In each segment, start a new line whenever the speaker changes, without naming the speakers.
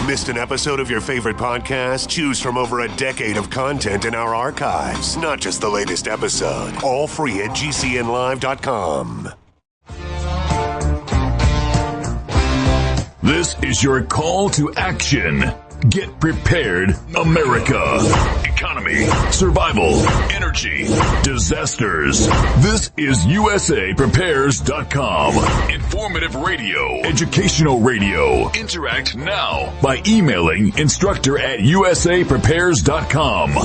Missed an episode of your favorite podcast? Choose from over a decade of content in our archives, not just the latest episode. All free at GCNlive.com.
This is your call to action. Get prepared, America. Economy, survival, energy, disasters. This is USAPrepares.com. Informative radio, educational radio. Interact now by emailing instructor@USAPrepares.com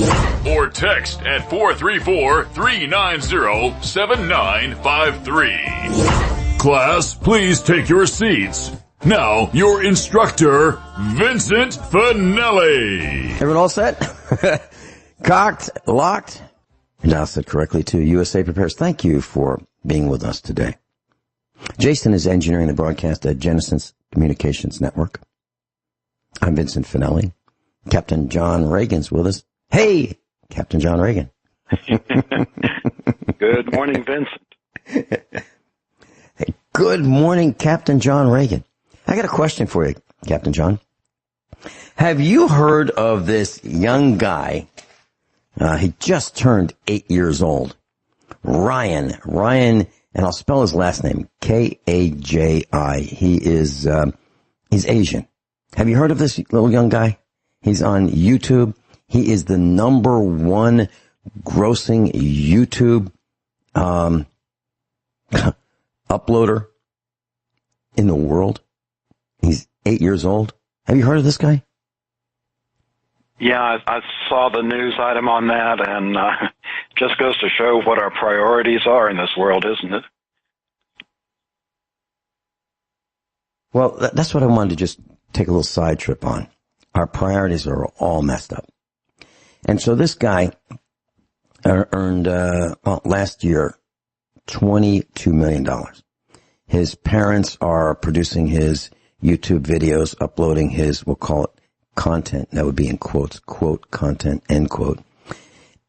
or text at 434-390-7953. Class, please take your seats. Now, your instructor, Vincent Finelli.
Everyone all set? Cocked, locked, and now set correctly to USA Prepares. Thank you for being with us today. Jason is engineering the broadcast at Genesis Communications Network. I'm Vincent Finelli. Captain John Ragan's with us. Hey, Captain John Ragan.
Good morning, Vincent.
Hey, good morning, Captain John Ragan. I got a question for you, Captain John. Have you heard of this young guy? He just turned 8 years old. Ryan, and I'll spell his last name, Kaji. He's Asian. Have you heard of this little young guy? He's on YouTube. He is the #1 grossing YouTube uploader in the world. He's 8 years old. Have you heard of this guy?
Yeah, I saw the news item on that, and just goes to show what our priorities are in this world, isn't it?
Well, that's what I wanted to just take a little side trip on. Our priorities are all messed up. And so this guy earned, last year, $22 million. His parents are producing his YouTube videos, uploading his, we'll call it content. That would be in quotes, quote, content, end quote.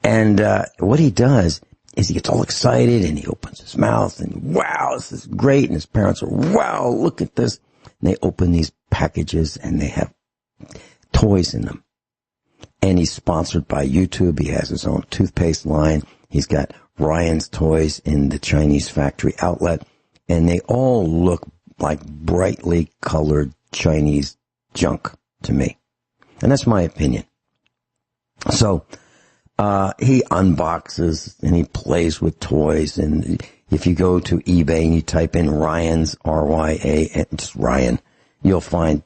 And what he does is he gets all excited and he opens his mouth and, wow, this is great. And his parents are, wow, look at this. And they open these packages and they have toys in them. And he's sponsored by YouTube. He has his own toothpaste line. He's got Ryan's toys in the Chinese factory outlet. And they all look like brightly colored Chinese junk to me. And that's my opinion. So, he unboxes and he plays with toys. And if you go to eBay and you type in Ryan's, R-Y-A, just Ryan, you'll find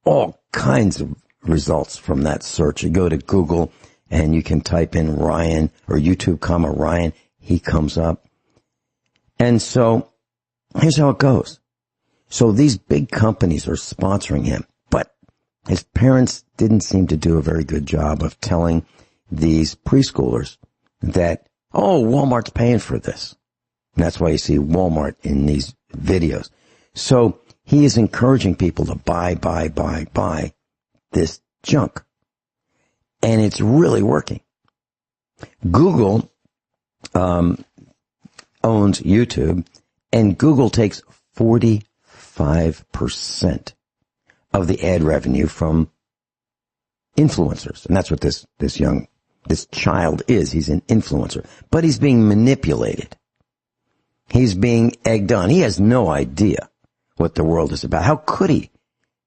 all kinds of results from that search. You go to Google and you can type in Ryan or YouTube, Ryan. He comes up. And so here's how it goes. So these big companies are sponsoring him, but his parents didn't seem to do a very good job of telling these preschoolers that, oh, Walmart's paying for this. And that's why you see Walmart in these videos. So he is encouraging people to buy this junk. And it's really working. Google owns YouTube, and Google takes 45% of the ad revenue from influencers. And that's what this child is. He's an influencer. But he's being manipulated. He's being egged on. He has no idea what the world is about. How could he?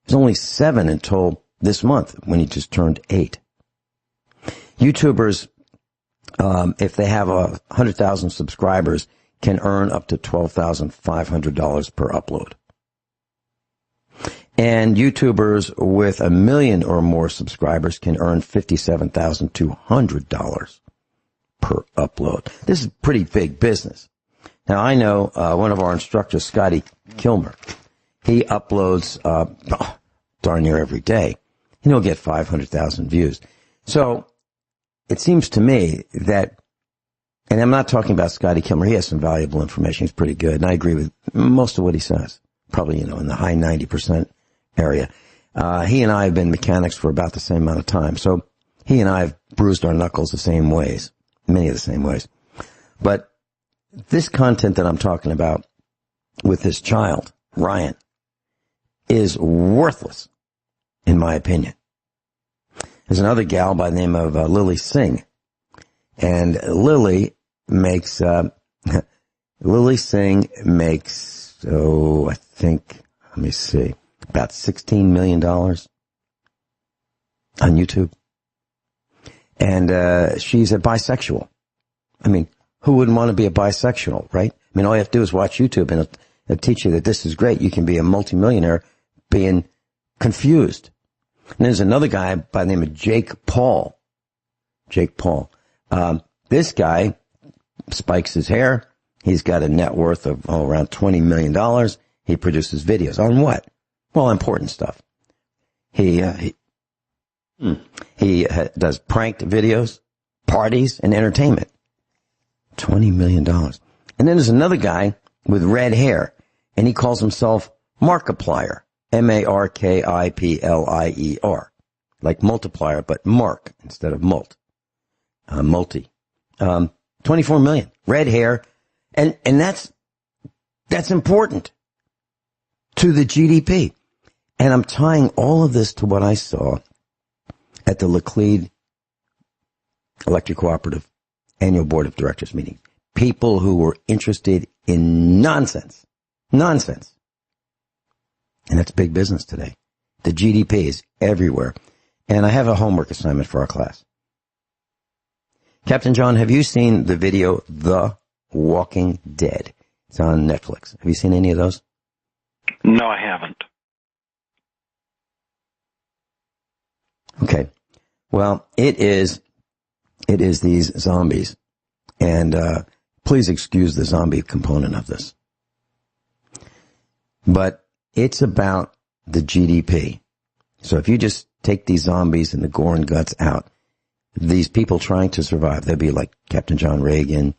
He's only 7 until this month when he just turned 8. YouTubers, if they have 100,000 subscribers, can earn up to $12,500 per upload. And YouTubers with 1 million or more subscribers can earn $57,200 per upload. This is pretty big business. Now, I know one of our instructors, Scotty Kilmer, he uploads darn near every day, and he'll get 500,000 views. So it seems to me that, and I'm not talking about Scotty Kilmer, he has some valuable information, he's pretty good, and I agree with most of what he says, probably, in the high 90% area. He and I have been mechanics for about the same amount of time, so he and I have bruised our knuckles the same ways, many of the same ways. But this content that I'm talking about with this child, Ryan, is worthless. in my opinion. There's another gal by the name of Lily Singh. And Lily makes, Lily Singh makes, I think, let me see, about $16 million on YouTube. And she's a bisexual. I mean, who wouldn't want to be a bisexual, right? I mean, all you have to do is watch YouTube and it'll teach you that this is great. You can be a multimillionaire being confused. And there's another guy by the name of Jake Paul. This guy spikes his hair. He's got a net worth of around $20 million. He produces videos on what? Well, important stuff. He does pranked videos, parties, and entertainment. $20 million. And then there's another guy with red hair, and he calls himself Markiplier. Markiplier. Like multiplier, but Mark instead of multi. 24 million. Red hair. And that's important to the GDP. And I'm tying all of this to what I saw at the Laclede Electric Cooperative Annual Board of Directors meeting. People who were interested in nonsense. Nonsense. And that's big business today. The GDP is everywhere. And I have a homework assignment for our class. Captain John, have you seen the video The Walking Dead? It's on Netflix. Have you seen any of those?
No, I haven't.
Okay. Well, it is these zombies. And please excuse the zombie component of this. But it's about the GDP. So if you just take these zombies and the gore and guts out, these people trying to survive, they'll be like Captain John Ragan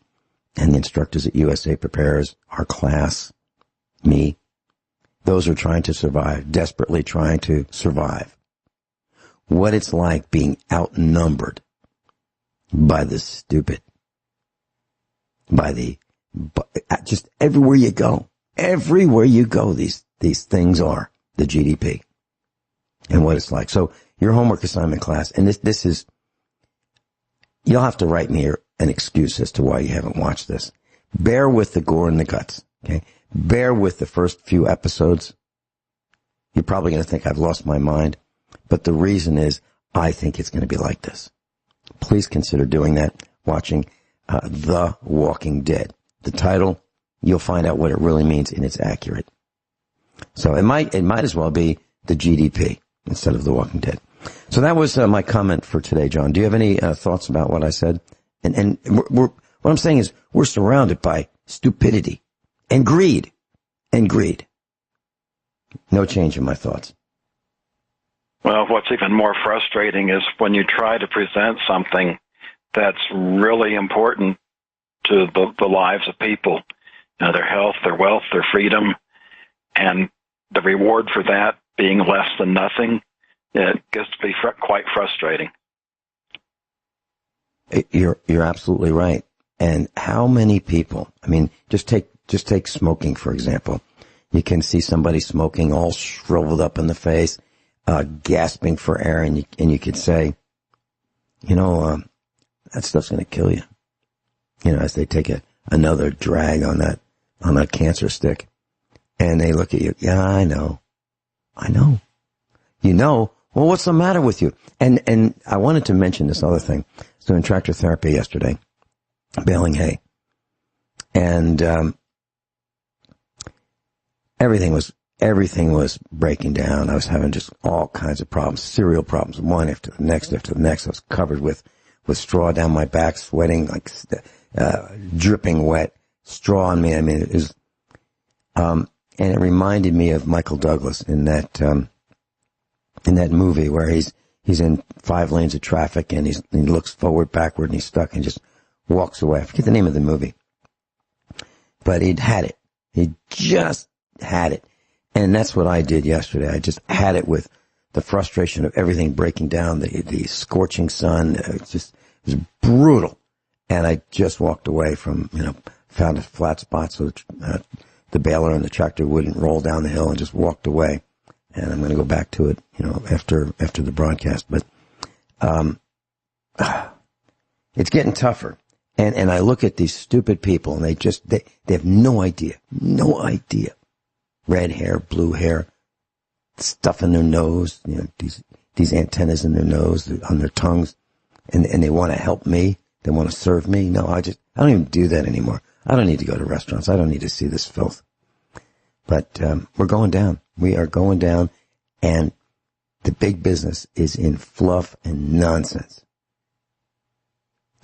and the instructors at USA Prepares, our class, me. Those are trying to survive, desperately trying to survive. What it's like being outnumbered by the stupid, just everywhere you go, these things are the GDP and what it's like. So your homework assignment class, and this is, you'll have to write me an excuse as to why you haven't watched this. Bear with the gore and the guts, okay? Bear with the first few episodes. You're probably going to think I've lost my mind, but the reason is I think it's going to be like this. Please consider doing that, watching The Walking Dead. The title, you'll find out what it really means, and it's accurate. So it might as well be the GDP instead of The Walking Dead. So that was my comment for today, John. Do you have any thoughts about what I said? And what I'm saying is we're surrounded by stupidity and greed. No change in my thoughts.
Well, what's even more frustrating is when you try to present something that's really important to the lives of people, their health, their wealth, their freedom, and the reward for that being less than nothing, it gets to be quite frustrating.
You're absolutely right. And how many people, I mean, just take smoking, for example. You can see somebody smoking all shriveled up in the face, gasping for air, and you could say, that stuff's going to kill you. As they take another drag on that cancer stick, and they look at you. Yeah, I know. Well, what's the matter with you? And I wanted to mention this other thing. I was doing tractor therapy yesterday, baling hay, and everything was breaking down. I was having just all kinds of problems, serial problems, one after the next after the next. I was covered with straw down my back, sweating, like dripping wet, straw on me. I mean, it was, and it reminded me of Michael Douglas in that movie where he's in 5 lanes of traffic and he looks forward, backward, and he's stuck and just walks away. I forget the name of the movie, but he'd had it. He just had it. And that's what I did yesterday. I just had it with the frustration of everything breaking down, the scorching sun. It was brutal. And I just walked away from, found a flat spot so the baler and the tractor wouldn't roll down the hill, and just walked away and I'm going to go back to it, after the broadcast. But it's getting tougher. And I look at these stupid people, and they have no idea. Red hair, blue hair, stuff in their nose, these antennas in their nose, on their tongues, and they want to help me. They want to serve me. No, I don't even do that anymore. I don't need to go to restaurants. I don't need to see this filth. But we're going down. We are going down, and the big business is in fluff and nonsense.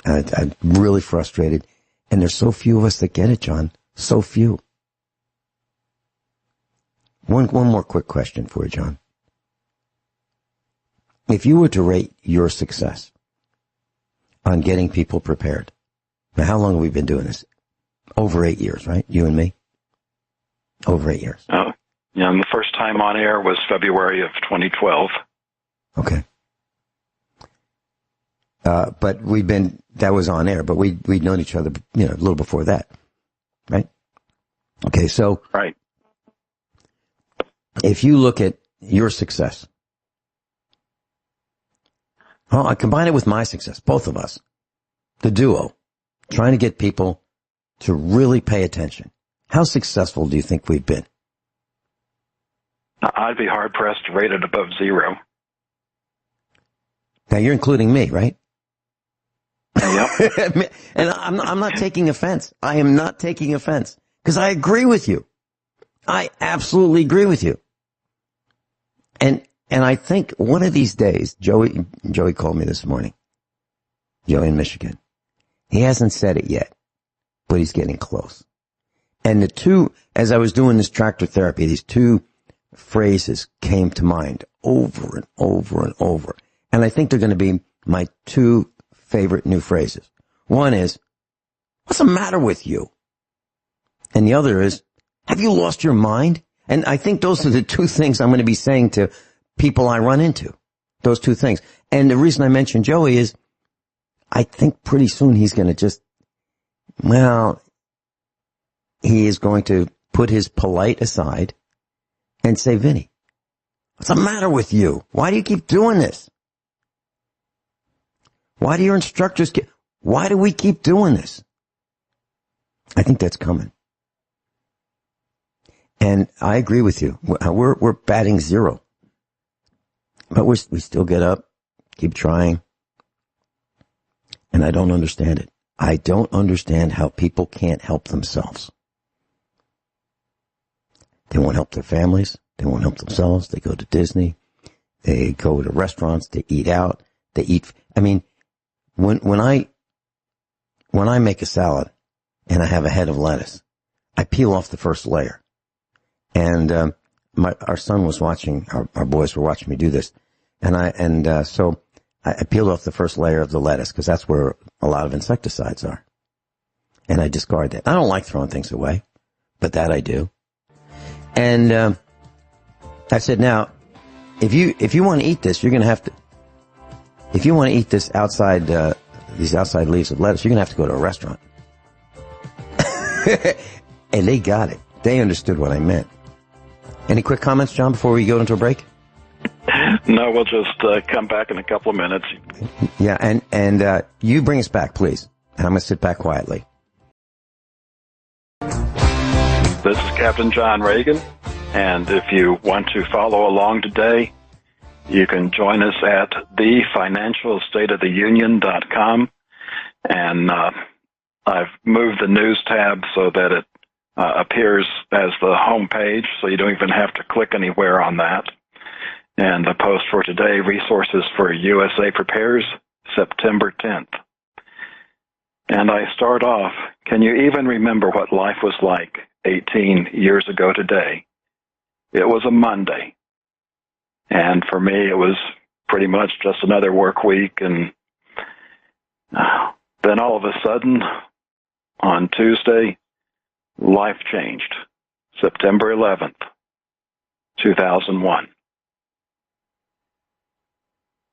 I'm really frustrated, and there's so few of us that get it, John. So few. One more quick question for you, John. If you were to rate your success on getting people prepared, now how long have we been doing this? Over 8 years, right? You and me? Over 8 years.
Yeah, and the first time on air was February of 2012.
Okay. But that was on air, but we'd known each other, a little before that, right? Okay, so.
Right.
If you look at your success, I combine it with my success, both of us, the duo, trying to get people to really pay attention. How successful do you think we've been?
I'd be hard-pressed to rate it above 0.
Now, you're including me, right?
Yep.
And I'm not taking offense. I am not taking offense, because I agree with you. I absolutely agree with you. And I think one of these days, Joey called me this morning. Joey in Michigan. He hasn't said it yet, but he's getting close. And as I was doing this tractor therapy, these two phrases came to mind over and over and over. And I think they're going to be my two favorite new phrases. One is, what's the matter with you? And the other is, have you lost your mind? And I think those are the two things I'm going to be saying to people I run into. Those two things. And the reason I mentioned Joey is, I think pretty soon he's going to he is going to put his polite aside and say, Vinny, what's the matter with you? Why do you keep doing this? Why do your instructors why do we keep doing this? I think that's coming. And I agree with you. We're batting 0. But we still get up, keep trying. And I don't understand it. I don't understand how people can't help themselves. They won't help their families. They won't help themselves. They go to Disney. They go to restaurants. They eat out. They eat. I mean, when I make a salad and I have a head of lettuce, I peel off the first layer. And our son was watching. Our boys were watching me do this, so I peeled off the first layer of the lettuce because that's where a lot of insecticides are, and I discard that. I don't like throwing things away, but that I do. And I said, now, if you want to eat this, you're going to have to. If you want to eat this outside, these outside leaves of lettuce, you're going to have to go to a restaurant. And they got it. They understood what I meant. Any quick comments, John, before we go into a break?
No, we'll just come back in a couple of minutes.
Yeah, and you bring us back, please. And I'm going to sit back quietly.
This is Captain John Ragan, and if you want to follow along today, you can join us at thefinancialstateoftheunion.com, and I've moved the news tab so that it appears as the home page, so you don't even have to click anywhere on that. And the post for today, Resources for USA Prepares, September 10th. And I start off, can you even remember what life was like 18 years ago today? It was a Monday. And for me, it was pretty much just another work week. And then all of a sudden, on Tuesday, life changed. September 11th, 2001.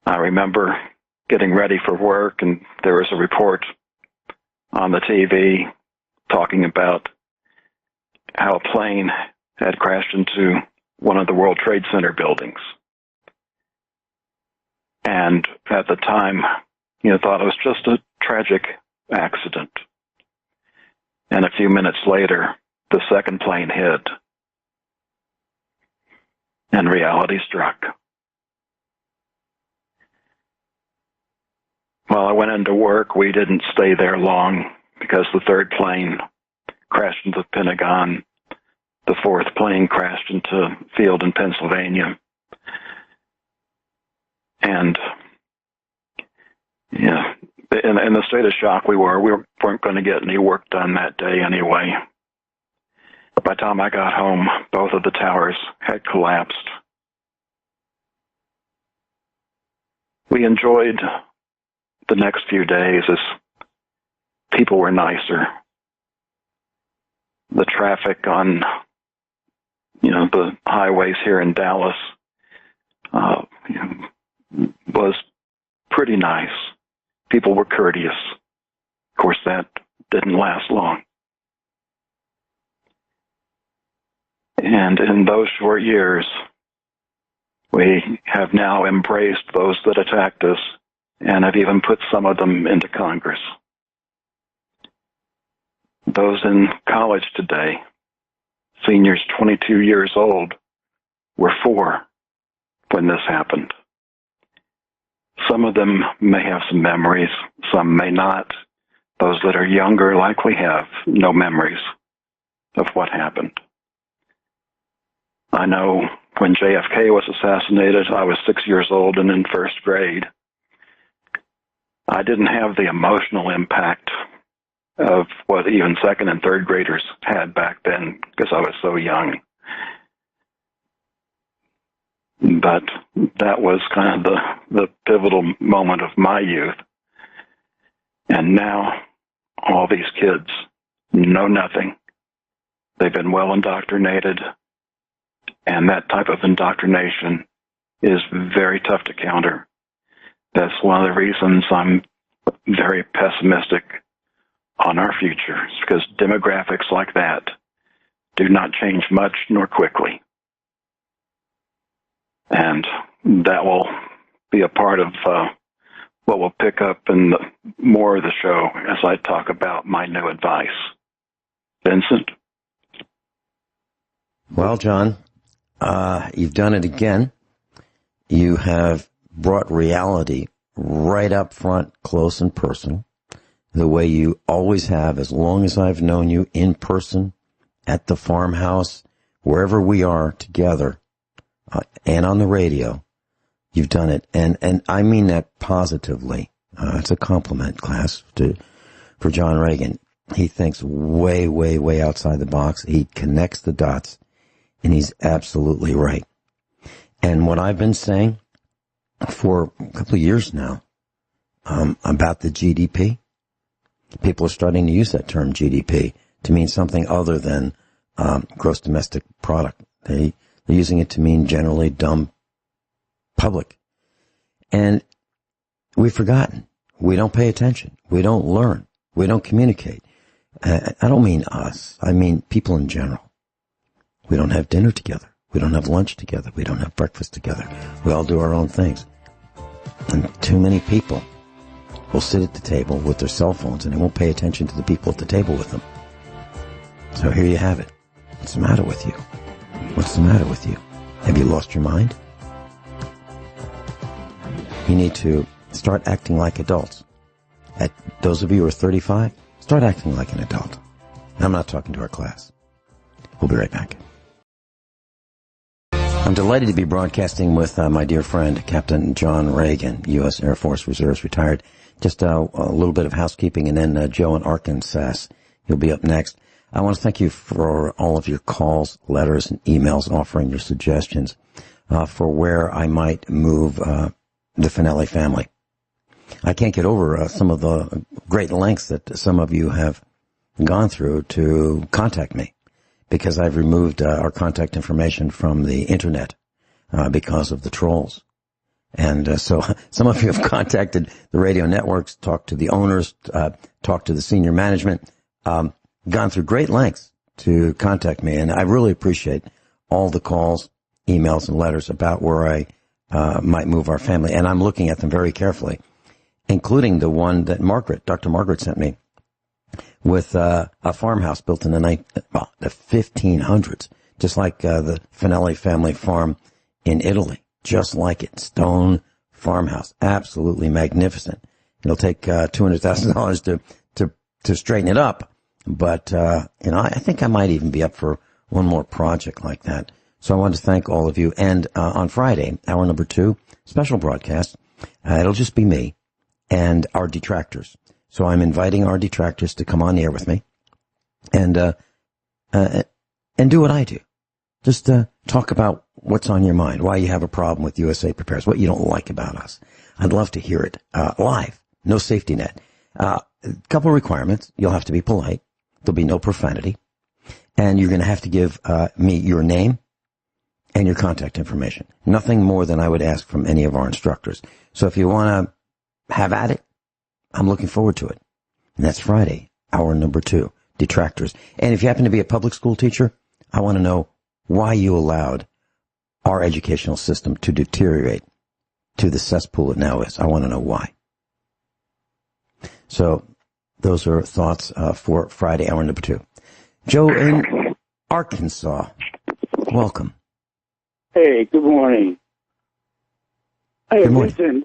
I remember getting ready for work, and there was a report on the TV talking about how a plane had crashed into one of the World Trade Center buildings. And at the time, thought it was just a tragic accident. And a few minutes later, the second plane hit, and reality struck. While I went into work, we didn't stay there long because the third plane crashed into the Pentagon. The fourth plane crashed into a field in Pennsylvania. And, in the state of shock we weren't going to get any work done that day anyway. By the time I got home, both of the towers had collapsed. We enjoyed the next few days as people were nicer. The traffic on, the highways here in Dallas was pretty nice. People were courteous. Of course, that didn't last long. And in those short years, we have now embraced those that attacked us and have even put some of them into Congress. Those in college today, seniors 22 years old, were 4 when this happened. Some of them may have some memories, some may not. Those that are younger likely have no memories of what happened. I know when JFK was assassinated, I was 6 years old and in first grade. I didn't have the emotional impact of what even second and third graders had back then because I was so young. But that was kind of the pivotal moment of my youth. And now all these kids know nothing. They've been well indoctrinated, and that type of indoctrination is very tough to counter. That's one of the reasons I'm very pessimistic on our future, because demographics like that do not change much nor quickly. And that will be a part of what we'll pick up in more of the show as I talk about my new advice. Vincent?
Well, John, you've done it again. You have brought reality right up front, close and personal, the way you always have as long as I've known you, in person, at the farmhouse, wherever we are together, and on the radio. You've done it, and I mean that positively. It's a compliment, class, for John Ragan. He thinks way, way, way outside the box. He connects the dots, and he's absolutely right. And what I've been saying for a couple of years now about the GDP, people are starting to use that term GDP to mean something other than gross domestic product. They're using it to mean generally dumb public. And we've forgotten. We don't pay attention. We don't learn. We don't communicate. I don't mean us. I mean people in general. We don't have dinner together. We don't have lunch together. We don't have breakfast together. We all do our own things. And too many people will sit at the table with their cell phones and they won't pay attention to the people at the table with them. So here you have it. What's the matter with you? What's the matter with you? Have you lost your mind? You need to start acting like adults. At those of you who are 35, start acting like an adult. I'm not talking to our class. We'll be right back. I'm delighted to be broadcasting with my dear friend, Captain John Ragan, U.S. Air Force Reserves, retired. Just a little bit of housekeeping, and then Joe in Arkansas. He'll be up next. I want to thank you for all of your calls, letters, and emails offering your suggestions for where I might move the Finelli family. I can't get over some of the great lengths that some of you have gone through to contact me, because I've removed our contact information from the internet because of the trolls. And so some of you have contacted the radio networks, talked to the owners, talked to the senior management, gone through great lengths to contact me. And I really appreciate all the calls emails and letters about where I might move our family. And I'm looking at them very carefully, including the one that Dr. Margaret sent me with a farmhouse built in the 1500s, just like the Finelli family farm in Italy, just like it. Stone farmhouse, absolutely magnificent. It'll take $200,000 to straighten it up, but I think I might even be up for one more project like that. So I want to thank all of you. And on Friday, hour number 2, special broadcast. It'll just be me and our detractors. So I'm inviting our detractors to come on the air with me and do what I do. Just talk about what's on your mind, why you have a problem with USA Prepares, what you don't like about us. I'd love to hear it live. No safety net. A couple of requirements. You'll have to be polite. There'll be no profanity. And you're going to have to give me your name and your contact information. Nothing more than I would ask from any of our instructors. So if you want to have at it, I'm looking forward to it. And that's Friday, hour number 2, detractors. And if you happen to be a public school teacher, I want to know why you allowed our educational system to deteriorate to the cesspool it now is. I want to know why. So those are thoughts for Friday, hour number 2. Joe in Arkansas, welcome.
Hey, good morning. Hey,
Good morning.
listen,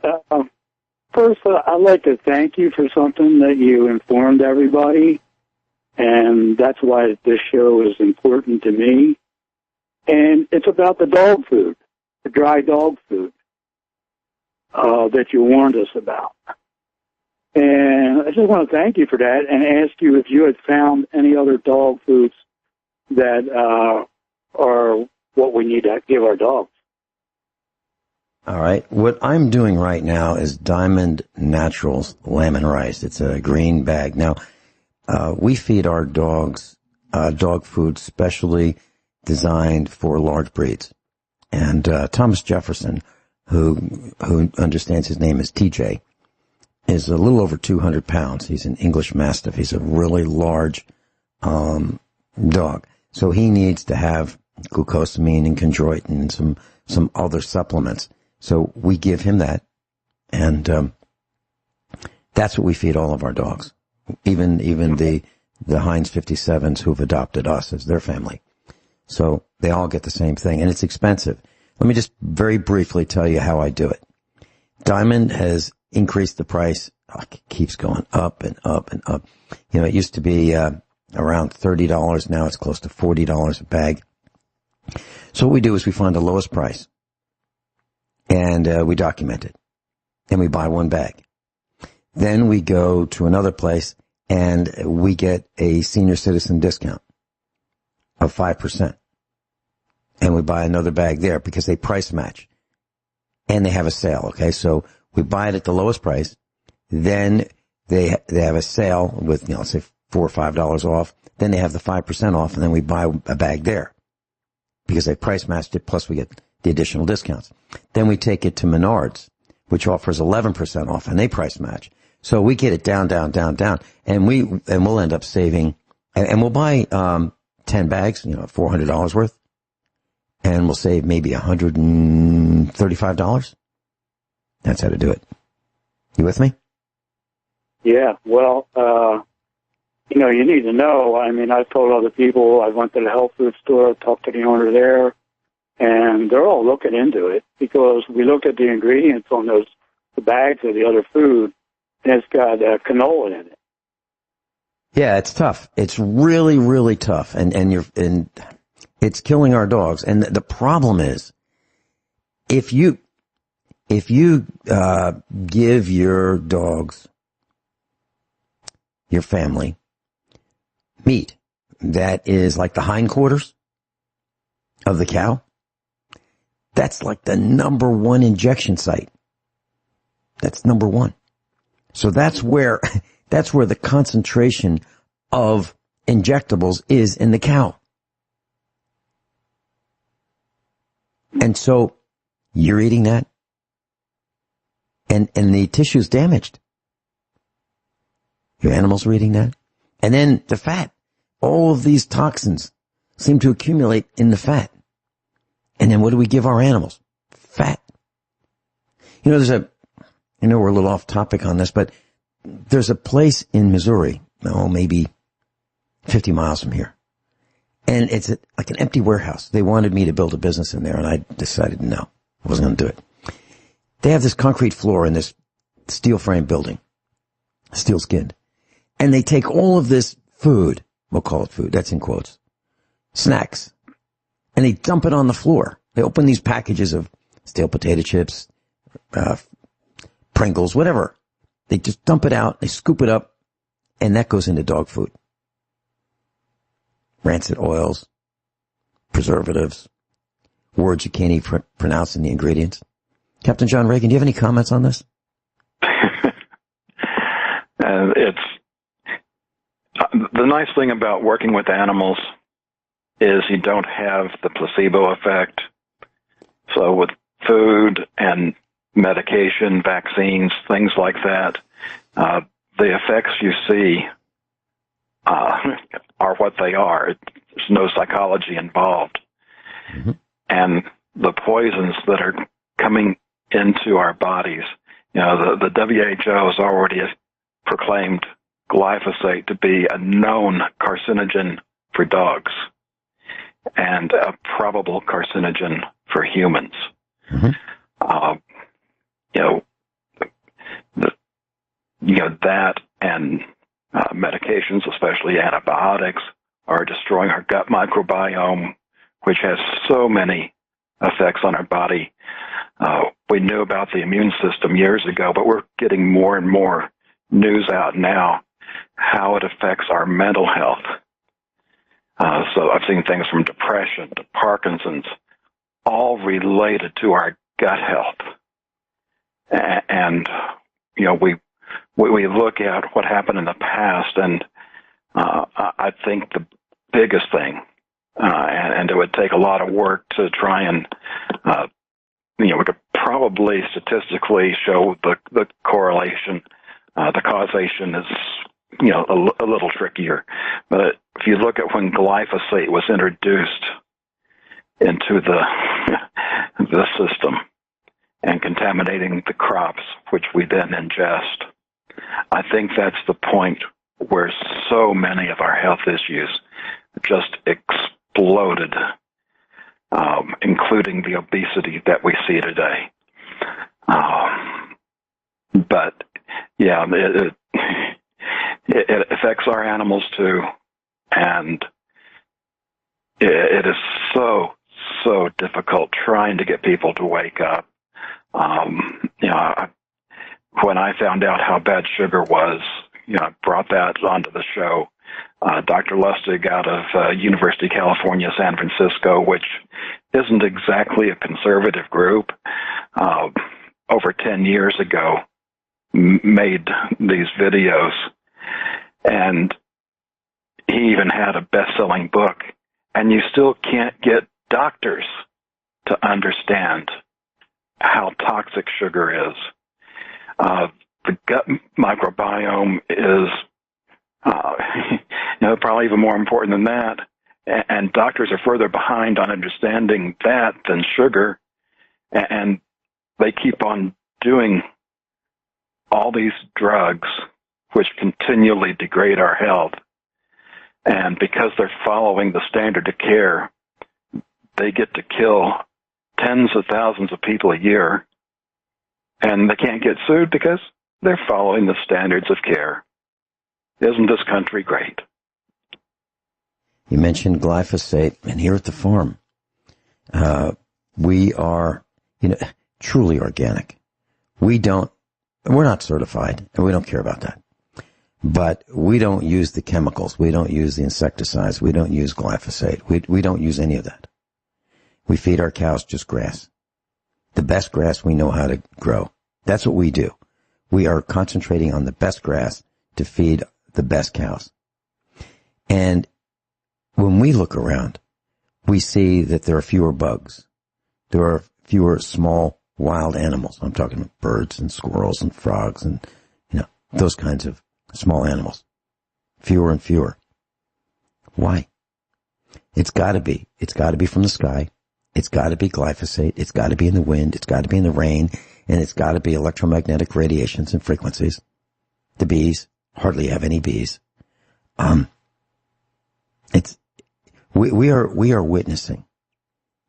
first, I'd like to thank you for something that you informed everybody, and that's why this show is important to me. And it's about the dog food, the dry dog food that you warned us about. And I just want to thank you for that and ask you if you had found any other dog foods that are what we need to give our dogs.
All right. What I'm doing right now is Diamond Naturals lamb and rice. It's a green bag. Now, we feed our dogs dog food specially designed for large breeds. And Thomas Jefferson, who understands his name as TJ, is a little over 200 pounds. He's an English Mastiff. He's a really large dog. So he needs to have glucosamine and chondroitin and some other supplements. So we give him that, and that's what we feed all of our dogs, even the Heinz 57s who've adopted us as their family. So they all get the same thing, and it's expensive. Let me just very briefly tell you how I do it. Diamond has increased the price. It keeps going up and up and up. It used to be around $30. Now it's close to $40 a bag. So what we do is we find the lowest price, and we document it, and we buy one bag. Then we go to another place, and we get a senior citizen discount of 5%. And we buy another bag there because they price match. And they have a sale, okay? So we buy it at the lowest price. Then they have a sale with, let's say $4 or $5 off. Then they have the 5% off, and then we buy a bag there because they price matched it, plus we get the additional discounts. Then we take it to Menards, which offers 11% off, and they price match. So we get it down, and we'll end up saving, and we'll buy 10 bags, $400 worth, and we'll save maybe $135. That's how to do it. You with me?
Yeah, well, you need to know. I mean, I've told other people. I went to the health food store, talked to the owner there, and they're all looking into it because we look at the ingredients on the bags of the other food, and it's got canola in it.
Yeah, it's tough. It's really, really tough, and it's killing our dogs. And the problem is, if you give your dogs, your family, meat that is like the hindquarters of the cow, that's like the number one injection site. That's number one. So that's where the concentration of injectables is in the cow. And so you're eating that, and the tissue's damaged. Your animals are eating that. And then the fat. All of these toxins seem to accumulate in the fat. And then what do we give our animals? Fat. You know, I know we're a little off topic on this, but there's a place in Missouri, maybe 50 miles from here. And it's like an empty warehouse. They wanted me to build a business in there, and I decided no, I wasn't going to do it. They have this concrete floor in this steel frame building, steel skinned. And they take all of this food, we'll call it food, that's in quotes, snacks, and they dump it on the floor. They open these packages of stale potato chips, Pringles, whatever. They just dump it out, they scoop it up, and that goes into dog food. Rancid oils, preservatives, words you can't even pronounce in the ingredients. Captain John Ragan, do you have any comments on this?
It's the nice thing about working with animals is you don't have the placebo effect. So with food and medication, vaccines, things like that, the effects you see are what they are. There's no psychology involved. Mm-hmm. And the poisons that are coming into our bodies, the WHO has already proclaimed glyphosate to be a known carcinogen for dogs and a probable carcinogen for humans. Mm-hmm. That and medications, especially antibiotics, are destroying our gut microbiome, which has so many effects on our body. We knew about the immune system years ago, but we're getting more and more news out now how it affects our mental health. So I've seen things from depression to Parkinson's, all related to our gut health. And we look at what happened in the past, and I think the biggest thing, and it would take a lot of work to try and, we could probably statistically show the correlation. The causation is, a little trickier. But if you look at when glyphosate was introduced into the system and contaminating the crops, which we then ingest, I think that's the point where so many of our health issues just exploded, including the obesity that we see today. But yeah, it affects our animals too, and it is so difficult trying to get people to wake up. When I found out how bad sugar was, I brought that onto the show. Dr. Lustig out of University of California, San Francisco, which isn't exactly a conservative group, over 10 years ago, made these videos. And he even had a best-selling book. And you still can't get doctors to understand how toxic sugar is. The gut microbiome is, probably even more important than that. And doctors are further behind on understanding that than sugar. And they keep on doing all these drugs which continually degrade our health. And because they're following the standard of care, they get to kill tens of thousands of people a year. And they can't get sued because they're following the standards of care. Isn't this country great?
You mentioned glyphosate, and here at the farm, we are, truly organic. We're not certified, and we don't care about that. But we don't use the chemicals. We don't use the insecticides. We don't use glyphosate. We don't use any of that. We feed our cows just grass. The best grass we know how to grow. That's what we do. We are concentrating on the best grass to feed the best cows. And when we look around, we see that there are fewer bugs. There are fewer small wild animals. I'm talking about birds and squirrels and frogs and, those kinds of small animals. Fewer and fewer. Why? It's gotta be from the sky. It's got to be glyphosate. It's got to be in the wind. It's got to be in the rain. And it's got to be electromagnetic radiations and frequencies. The bees hardly have any bees. We are witnessing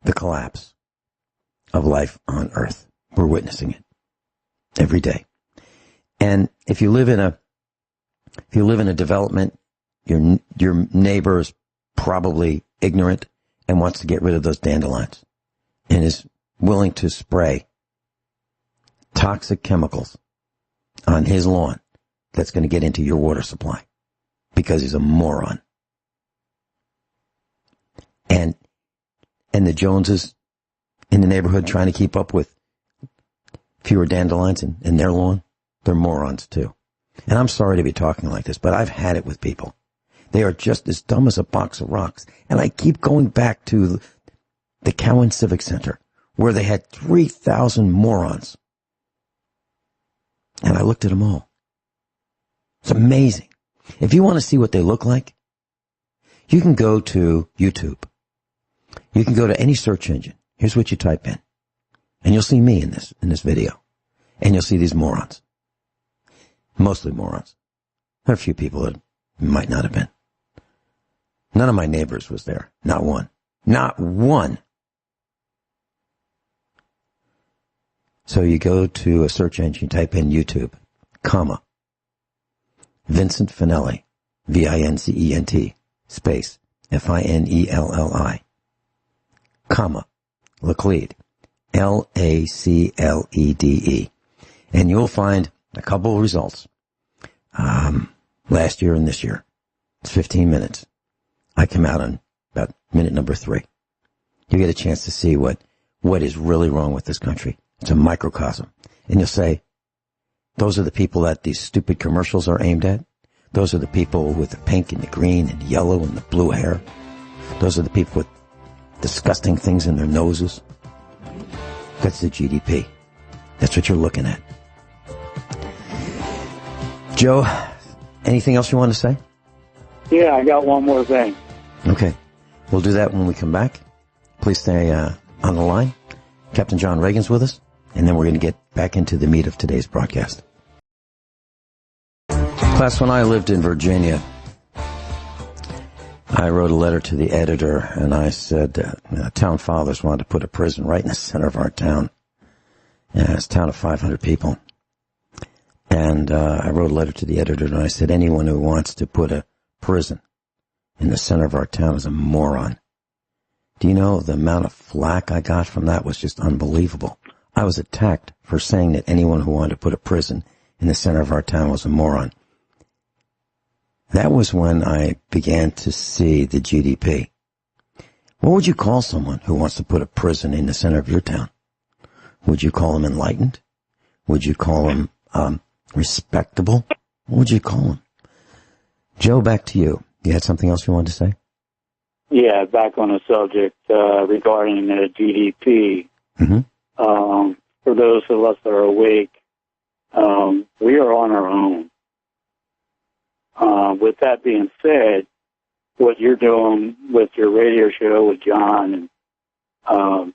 the collapse of life on Earth. We're witnessing it every day. And if you live in a development, your neighbor is probably ignorant and wants to get rid of those dandelions and is willing to spray toxic chemicals on his lawn that's going to get into your water supply because he's a moron. And the Joneses in the neighborhood trying to keep up with fewer dandelions in their lawn, they're morons too. And I'm sorry to be talking like this, but I've had it with people. They are just as dumb as a box of rocks. And I keep going back to the Cowan Civic Center where they had 3,000 morons. And I looked at them all. It's amazing. If you want to see what they look like, you can go to YouTube. You can go to any search engine. Here's what you type in. And you'll see me in this video. And you'll see these morons. Mostly morons. There are a few people that might not have been. None of my neighbors was there. Not one. Not one. So you go to a search engine, type in YouTube, comma, Vincent Finelli, Vincent, space, Finelli, comma, Laclede, Laclede. And you'll find a couple of results. Last year and this year. It's 15 minutes. I come out on about minute number 3. You get a chance to see what is really wrong with this country. It's a microcosm. And you'll say, those are the people that these stupid commercials are aimed at. Those are the people with the pink and the green and yellow and the blue hair. Those are the people with disgusting things in their noses. That's the GDP. That's what you're looking at. Joe, anything else you want to say?
Yeah, I got one more thing.
Okay. We'll do that when we come back. Please stay on the line. Captain John Ragan's with us, and then we're going to get back into the meat of today's broadcast. Class, when I lived in Virginia, I wrote a letter to the editor, and I said, town fathers wanted to put a prison right in the center of our town. Yeah, it's a town of 500 people. And I wrote a letter to the editor, and I said, anyone who wants to put a prison in the center of our town is a moron. Do you know the amount of flack I got from that was just unbelievable. I was attacked for saying that anyone who wanted to put a prison in the center of our town was a moron. That was when I began to see the GDP. What would you call someone who wants to put a prison in the center of your town? Would you call them enlightened? Would you call them respectable? What would you call them? Joe, back to you. You had something else you wanted to say?
Yeah, back on the subject regarding the GDP.
Mm-hmm.
For those of us that are awake, we are on our own. With that being said, what you're doing with your radio show with John and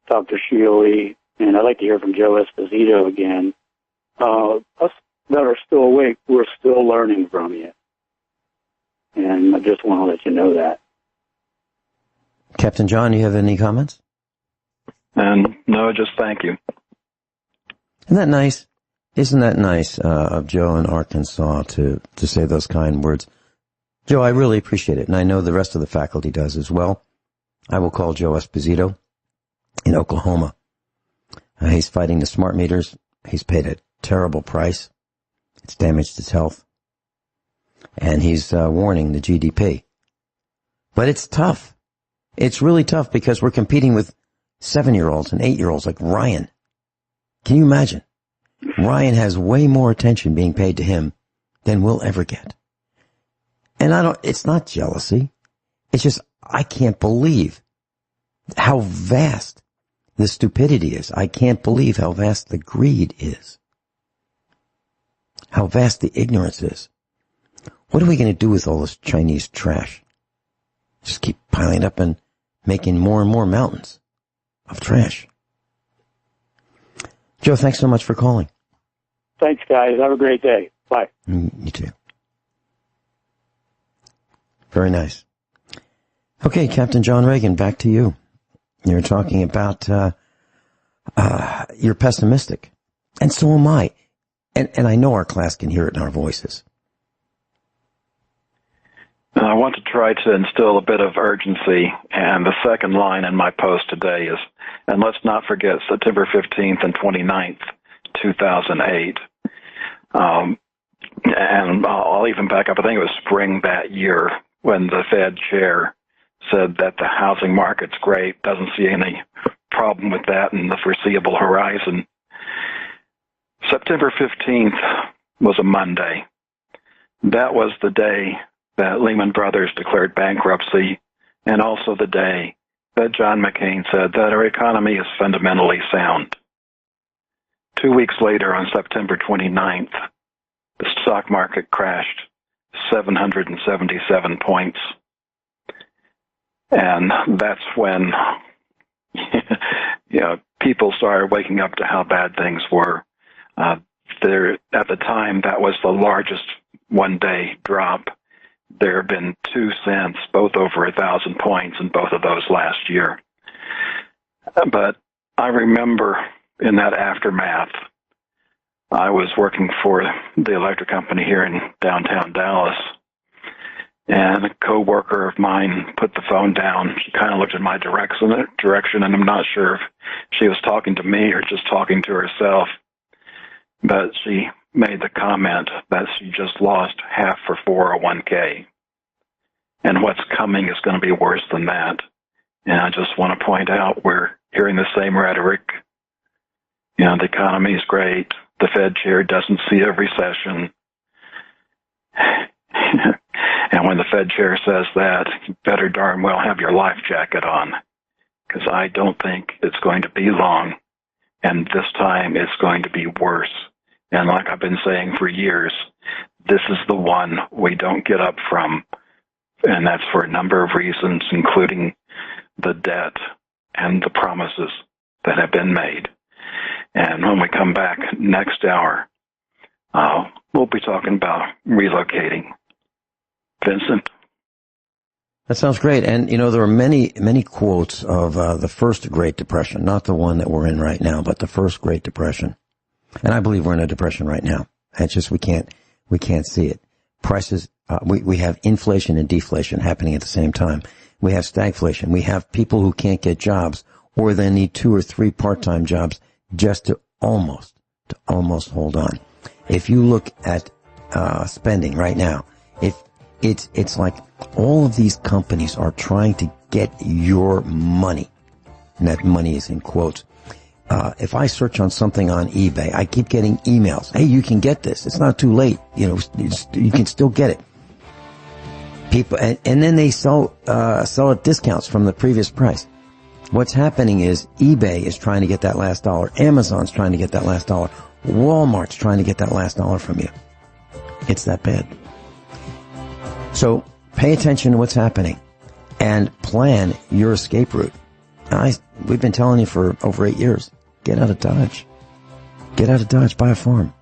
Dr. Shealy, and I'd like to hear from Joe Esposito again, us that are still awake, we're still learning from you. And I just want to let you know that.
Captain John, you have any comments?
And no, just thank you.
Isn't that nice? Isn't that nice of Joe in Arkansas to say those kind words? Joe, I really appreciate it, and I know the rest of the faculty does as well. I will call Joe Esposito in Oklahoma. He's fighting the smart meters. He's paid a terrible price. It's damaged his health. And he's warning the GDP. But it's tough. It's really tough because we're competing with 7-year-olds and 8-year-olds like Ryan. Can you imagine? Ryan has way more attention being paid to him than we'll ever get. And it's not jealousy. It's just, I can't believe how vast the stupidity is. I can't believe how vast the greed is. How vast the ignorance is. What are we going to do with all this Chinese trash? Just keep piling up and making more and more mountains. of trash. Joe, thanks so much for calling.
Thanks, guys. Have a great day. Bye.
You too. Very nice. Okay, Captain John Ragan, back to you. You're talking about you're pessimistic. And so am I. And I know our class can hear it in our voices.
I want to try to instill a bit of urgency, and the second line in my post today is, and let's not forget September 15th and 29th, 2008. And I'll even back up. I think it was spring that year when the Fed chair said that the housing market's great, doesn't see any problem with that in the foreseeable horizon. September 15th was a Monday. That was the day that Lehman Brothers declared bankruptcy, and also the day that John McCain said that our economy is fundamentally sound. 2 weeks later, on September 29th, the stock market crashed 777 points. And that's when people started waking up to how bad things were. At the time, that was the largest one-day drop. There have been two since, both over 1,000 points, in both of those last year. But I remember in that aftermath, I was working for the electric company here in downtown Dallas, and a coworker of mine put the phone down. She kind of looked in my direction, and I'm not sure if she was talking to me or just talking to herself. But she made the comment that she just lost half her 401k. And what's coming is going to be worse than that. And I just want to point out we're hearing the same rhetoric. The economy is great. The Fed chair doesn't see a recession. And when the Fed chair says that, you better darn well have your life jacket on, because I don't think it's going to be long. And this time it's going to be worse. And like I've been saying for years, this is the one we don't get up from. And that's for a number of reasons, including the debt and the promises that have been made. And when we come back next hour, we'll be talking about relocating. Vincent?
That sounds great. And, there are many, many quotes of the first Great Depression, not the one that we're in right now, but the first Great Depression. And I believe we're in a depression right now. It's just we can't see it. Prices, we have inflation and deflation happening at the same time. We have stagflation. We have people who can't get jobs, or they need 2 or 3 part-time jobs just to almost hold on. If you look at spending right now, it's like all of these companies are trying to get your money, and that money is in quotes. If I search on something on eBay, I keep getting emails. Hey, you can get this. It's not too late. You can still get it. People, and then they sell at discounts from the previous price. What's happening is eBay is trying to get that last dollar. Amazon's trying to get that last dollar. Walmart's trying to get that last dollar from you. It's that bad. So pay attention to what's happening and plan your escape route. We've been telling you for over 8 years. Get out of Dodge. Get out of Dodge. Buy a farm.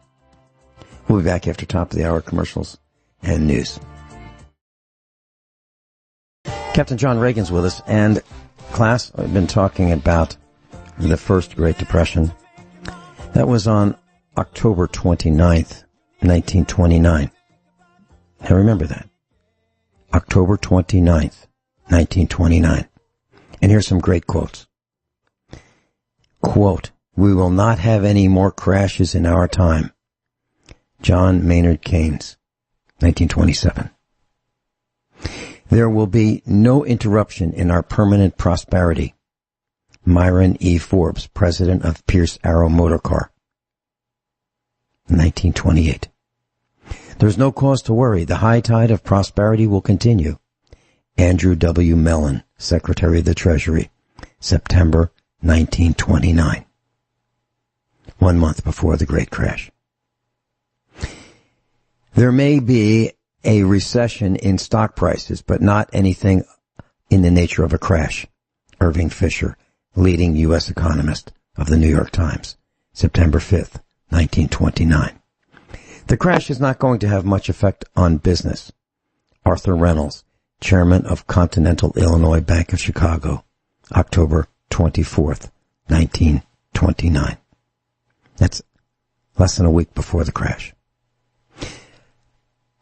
We'll be back after top of the hour commercials and news. Captain John Ragan's with us. And class, I've been talking about the first Great Depression. That was on October 29th, 1929. Now remember that. October 29th, 1929. And here's some great quotes. Quote, "We will not have any more crashes in our time." John Maynard Keynes, 1927. "There will be no interruption in our permanent prosperity." Myron E. Forbes, president of Pierce Arrow Motor Car, 1928. "There's no cause to worry. The high tide of prosperity will continue." Andrew W. Mellon, Secretary of the Treasury, September 1929. 1 month before the Great Crash. "There may be a recession in stock prices, but not anything in the nature of a crash." Irving Fisher, leading U.S. economist of the New York Times, September 5th, 1929. The crash is not going to have much effect on business. Arthur Reynolds, chairman of Continental Illinois Bank of Chicago, October 24th, 1929. That's less than a week before the crash.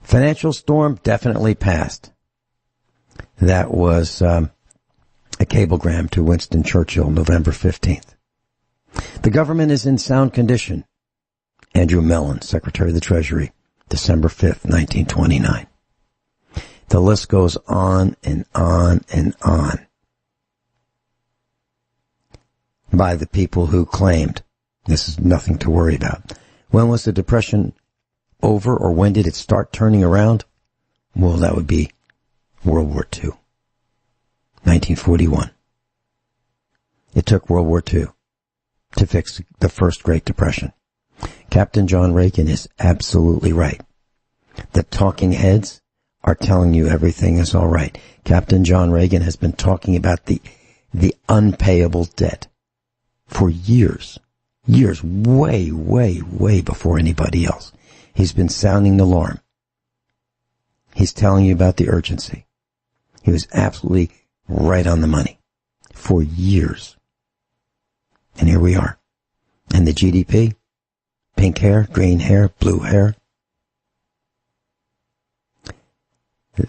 Financial storm definitely passed. That was a cablegram to Winston Churchill, November 15th. The government is in sound condition. Andrew Mellon, Secretary of the Treasury, December 5th, 1929. The list goes on and on and on by the people who claimed this is nothing to worry about. When was the Depression over, or when did it start turning around? Well, that would be World War II, 1941. It took World War II to fix the first Great Depression. Captain John Ragan is absolutely right. The talking heads are telling you everything is all right. Captain John Ragan has been talking about the unpayable debt for years, way, way, way before anybody else. He's been sounding the alarm. He's telling you about the urgency. He was absolutely right on the money for years. And here we are. And the GDP, pink hair, green hair, blue hair,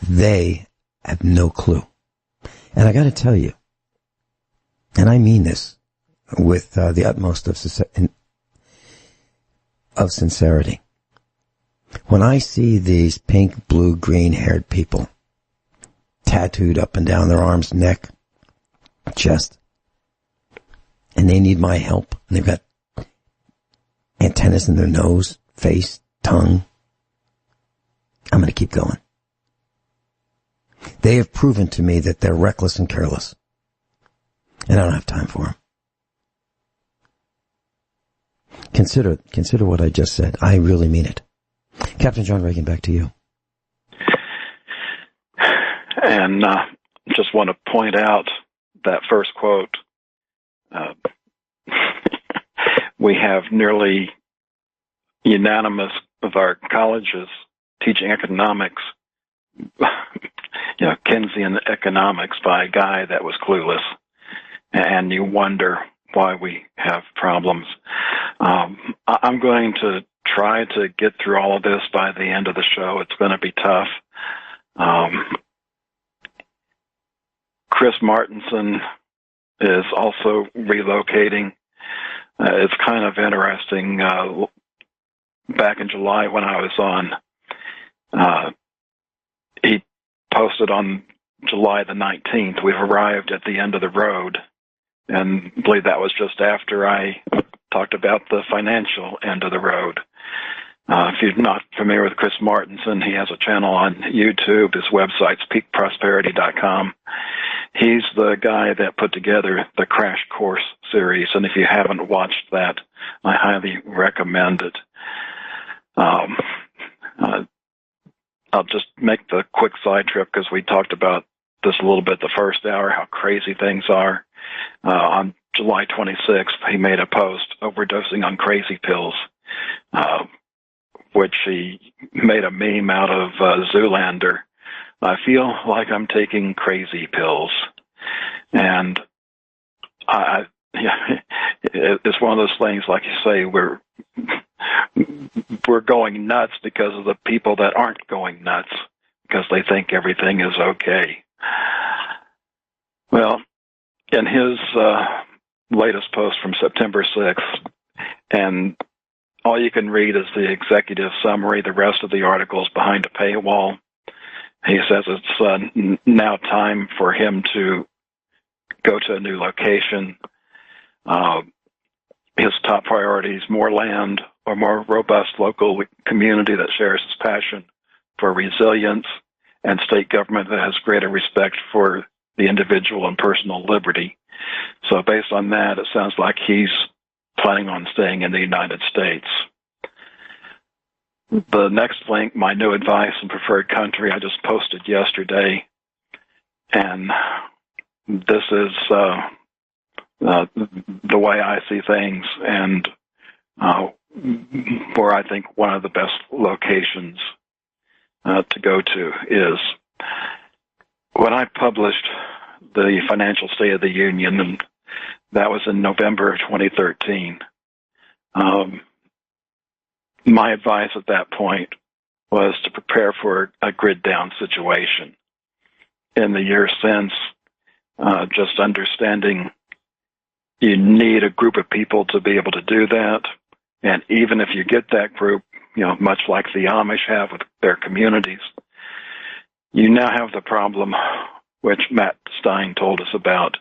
they have no clue. And I got to tell you, and I mean this with the utmost of sincerity, when I see these pink, blue, green-haired people tattooed up and down their arms, neck, chest, and they need my help, and they've got antennas in their nose, face, tongue, I'm going to keep going. They have proven to me that they're reckless and careless, and I don't have time for them. Consider what I just said. I really mean it. Captain John Ragan, back to you.
And just want to point out that first quote. We have nearly unanimous of our colleges teaching economics, Keynesian economics by a guy that was clueless. And you wonder why we have problems. I'm going to try to get through all of this by the end of the show. It's going to be tough. Chris Martenson is also relocating. It's kind of interesting. Back in July when I was on, he posted on July the 19th, we've arrived at the end of the road. And I believe that was just after I talked about the financial end of the road. If you're not familiar with Chris Martenson, he has a channel on YouTube. His website's peakprosperity.com. He's the guy that put together the Crash Course series, and if you haven't watched that, I highly recommend it. I'll just make the quick side trip because we talked about this a little bit the first hour, how crazy things are. On July 26th, he made a post, overdosing on crazy pills, which he made a meme out of Zoolander. I feel like I'm taking crazy pills. And it's one of those things, like you say, we're going nuts because of the people that aren't going nuts because they think everything is okay. Well, in his latest post from September 6th, and all you can read is the executive summary. The rest of the article is behind a paywall. He says it's now time for him to go to a new location. His top priorities: more land, or more robust local community that shares his passion for resilience, and state government that has greater respect for the individual and personal liberty. So based on that, it sounds like he's planning on staying in the United States. The next link, my new advice and preferred country, I just posted yesterday. And this is the way I see things, and where I think one of the best locations to go to is when I published the Financial State of the Union, and that was in November of 2013. My advice at that point was to prepare for a grid down situation. In the years since, just understanding you need a group of people to be able to do that. And even if you get that group, much like the Amish have with their communities, you now have the problem, which Matt Stein told us about.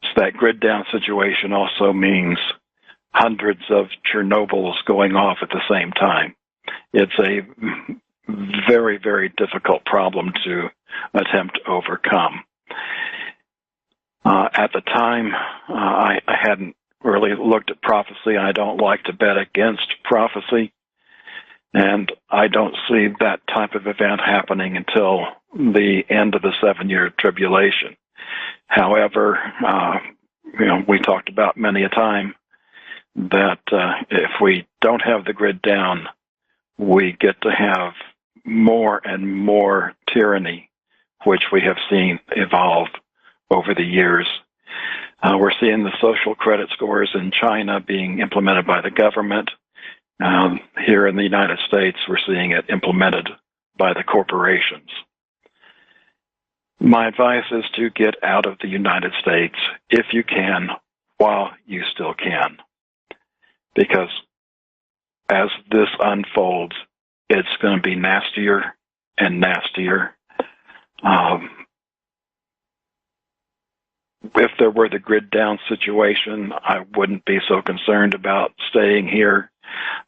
It's that grid down situation also means hundreds of Chernobyls going off at the same time. It's a very, very difficult problem to attempt to overcome. At the time, I hadn't really looked at prophecy. I don't like to bet against prophecy, and I don't see that type of event happening until the end of the 7-year tribulation. However, we talked about many a time that if we don't have the grid down, we get to have more and more tyranny, which we have seen evolve over the years. We're seeing the social credit scores in China being implemented by the government. Here in the United States, we're seeing it implemented by the corporations. My advice is to get out of the United States if you can, while you still can. Because as this unfolds, it's going to be nastier and nastier. If there were the grid down situation, I wouldn't be so concerned about staying here.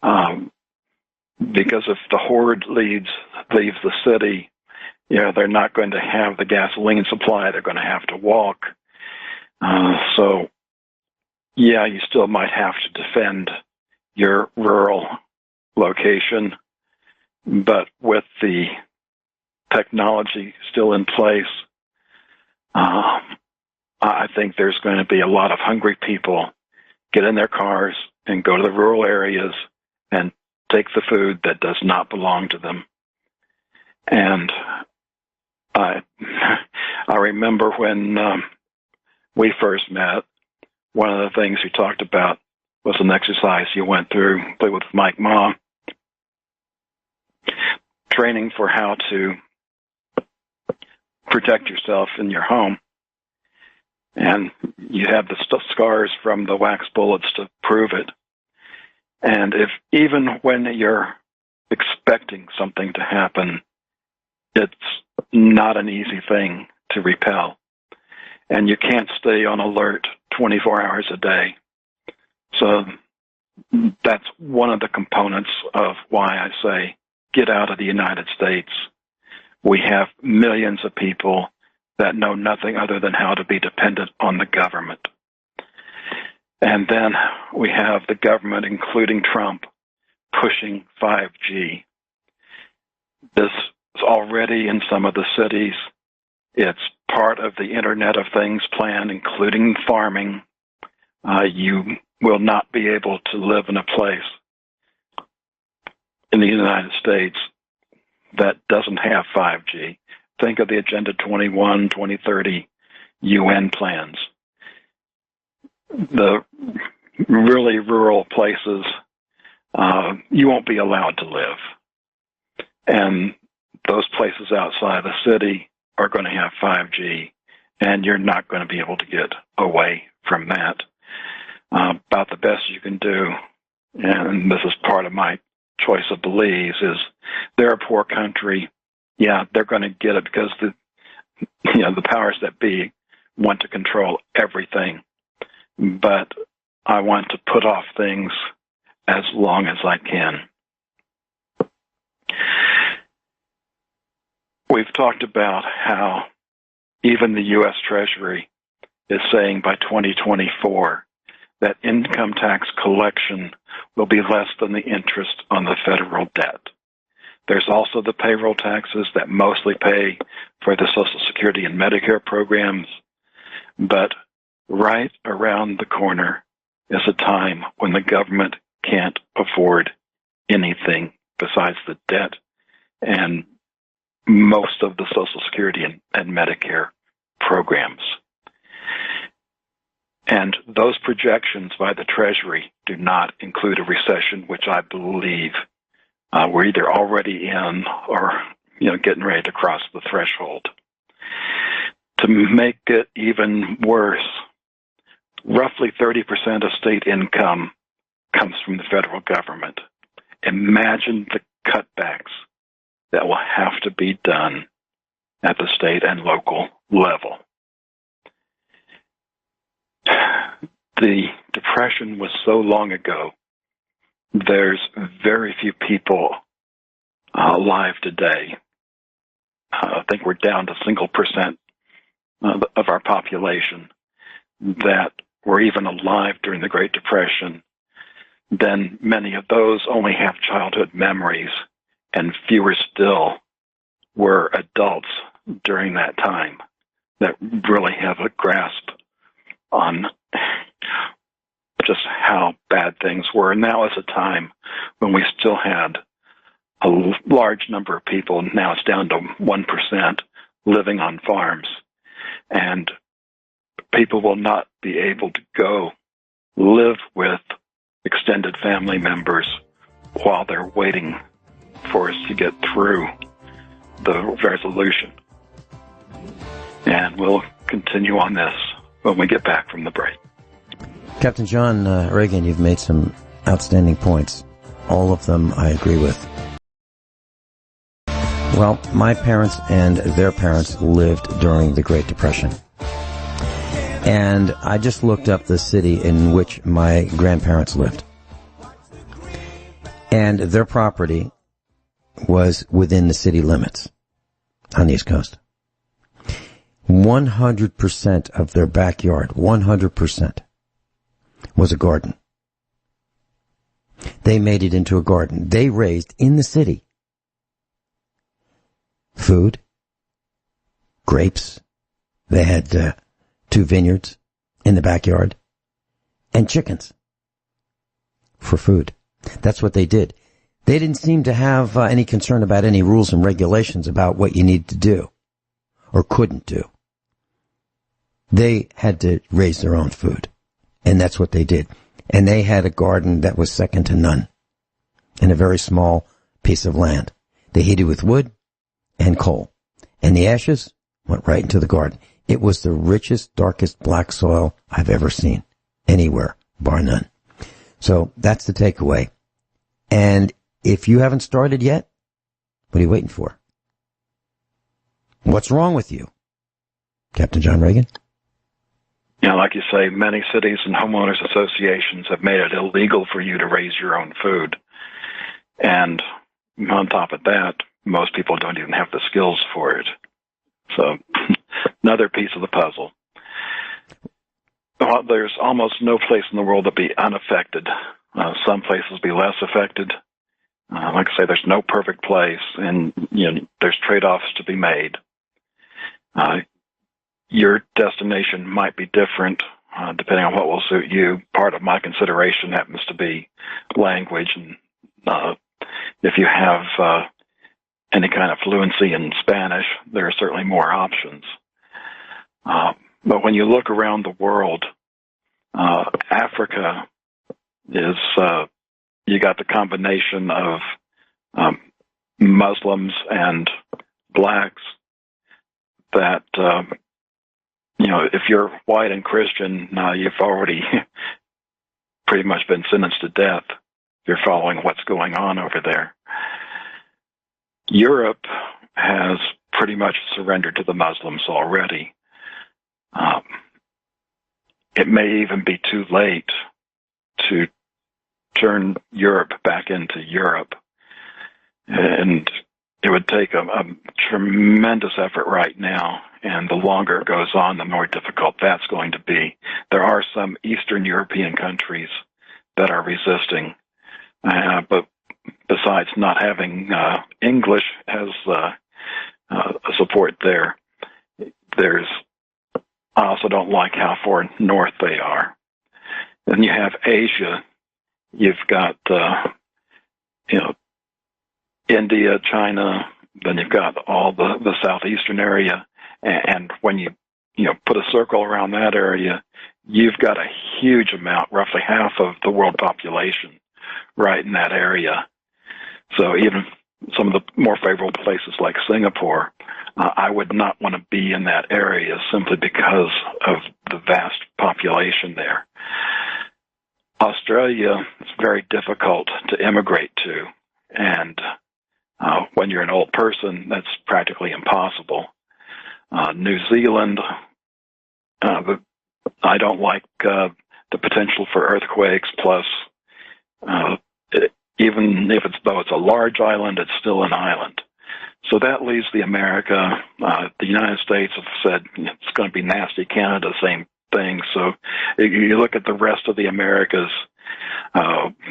Because if the horde leaves the city, they're not going to have the gasoline supply. They're going to have to walk. So, you still might have to defend your rural location, but with the technology still in place, I think there's going to be a lot of hungry people get in their cars and go to the rural areas and take the food that does not belong to them. And I remember when we first met, one of the things you talked about was an exercise you went through with Mike Ma, training for how to protect yourself in your home. And you have the scars from the wax bullets to prove it. And if even when you're expecting something to happen, it's not an easy thing to repel. And you can't stay on alert 24 hours a day. So that's one of the components of why I say get out of the United States. We have millions of people that know nothing other than how to be dependent on the government. And then we have the government, including Trump, pushing 5G. This is already in some of the cities. It's part of the Internet of Things plan, including farming. You will not be able to live in a place in the United States that doesn't have 5G. Think of the Agenda 21, 2030 UN plans. The really rural places, you won't be allowed to live. And those places outside the city are going to have 5G, and you're not going to be able to get away from that. About the best you can do, and this is part of my choice of Belize, is they're a poor country. Yeah, they're going to get it because the powers that be want to control everything. But I want to put off things as long as I can. We've talked about how even the U.S. Treasury is saying by 2024 that income tax collection will be less than the interest on the federal debt. There's also the payroll taxes that mostly pay for the Social Security and Medicare programs, but right around the corner is a time when the government can't afford anything besides the debt and most of the Social Security and Medicare programs. And those projections by the Treasury do not include a recession, which I believe we're either already in or getting ready to cross the threshold. To make it even worse, roughly 30% of state income comes from the federal government. Imagine the cutbacks that will have to be done at the state and local level. The Depression was so long ago, there's very few people alive today. I think we're down to single percent of our population that were even alive during the Great Depression. Then many of those only have childhood memories, and fewer still were adults during that time that really have a grasp on just how bad things were. And now is a time when we still had a large number of people, now it's down to 1%, living on farms. And people will not be able to go live with extended family members while they're waiting for us to get through the resolution. And we'll continue on this when we get back from the break.
Captain John Ragan, you've made some outstanding points. All of them I agree with. Well, my parents and their parents lived during the Great Depression. And I just looked up the city in which my grandparents lived. And their property was within the city limits on the East Coast. 100% of their backyard, 100%, was a garden. They made it into a garden. They raised in the city food, grapes. They had 2 vineyards in the backyard, and chickens for food. That's what they did. They didn't seem to have any concern about any rules and regulations about what you needed to do or couldn't do. They had to raise their own food, and that's what they did. And they had a garden that was second to none in a very small piece of land. They heated with wood and coal, and the ashes went right into the garden. It was the richest, darkest black soil I've ever seen anywhere, bar none. So that's the takeaway. And if you haven't started yet, what are you waiting for? What's wrong with you? Captain John Ragan?
Like you say, many cities and homeowners associations have made it illegal for you to raise your own food. And on top of that, most people don't even have the skills for it. So another piece of the puzzle. Well, there's almost no place in the world that be unaffected. Some places be less affected. Like I say, there's no perfect place, and there's trade-offs to be made. Your destination might be different depending on what will suit you. Part of my consideration happens to be language, and if you have any kind of fluency in Spanish, there are certainly more options. But when you look around the world, Africa is, you got the combination of Muslims and blacks that, if you're white and Christian, you've already pretty much been sentenced to death if you're following what's going on over there. Europe has pretty much surrendered to the Muslims already. It may even be too late to turn Europe back into Europe. And it would take a tremendous effort right now. And the longer it goes on, the more difficult that's going to be. There are some Eastern European countries that are resisting. But besides not having English as a support there's I also don't like how far north they are. Then you have Asia. You've got, India, China. Then you've got all the southeastern area. And when you put a circle around that area, you've got a huge amount, roughly half of the world population, right in that area. So even some of the more favorable places like Singapore, I would not want to be in that area simply because of the vast population there. Australia is very difficult to immigrate to, and when you're an old person, that's practically impossible. New Zealand, I don't like the potential for earthquakes, plus even if though it's a large island, it's still an island. So that leaves the America. The United States have said it's going to be nasty. Canada, same thing. So you look at the rest of the Americas,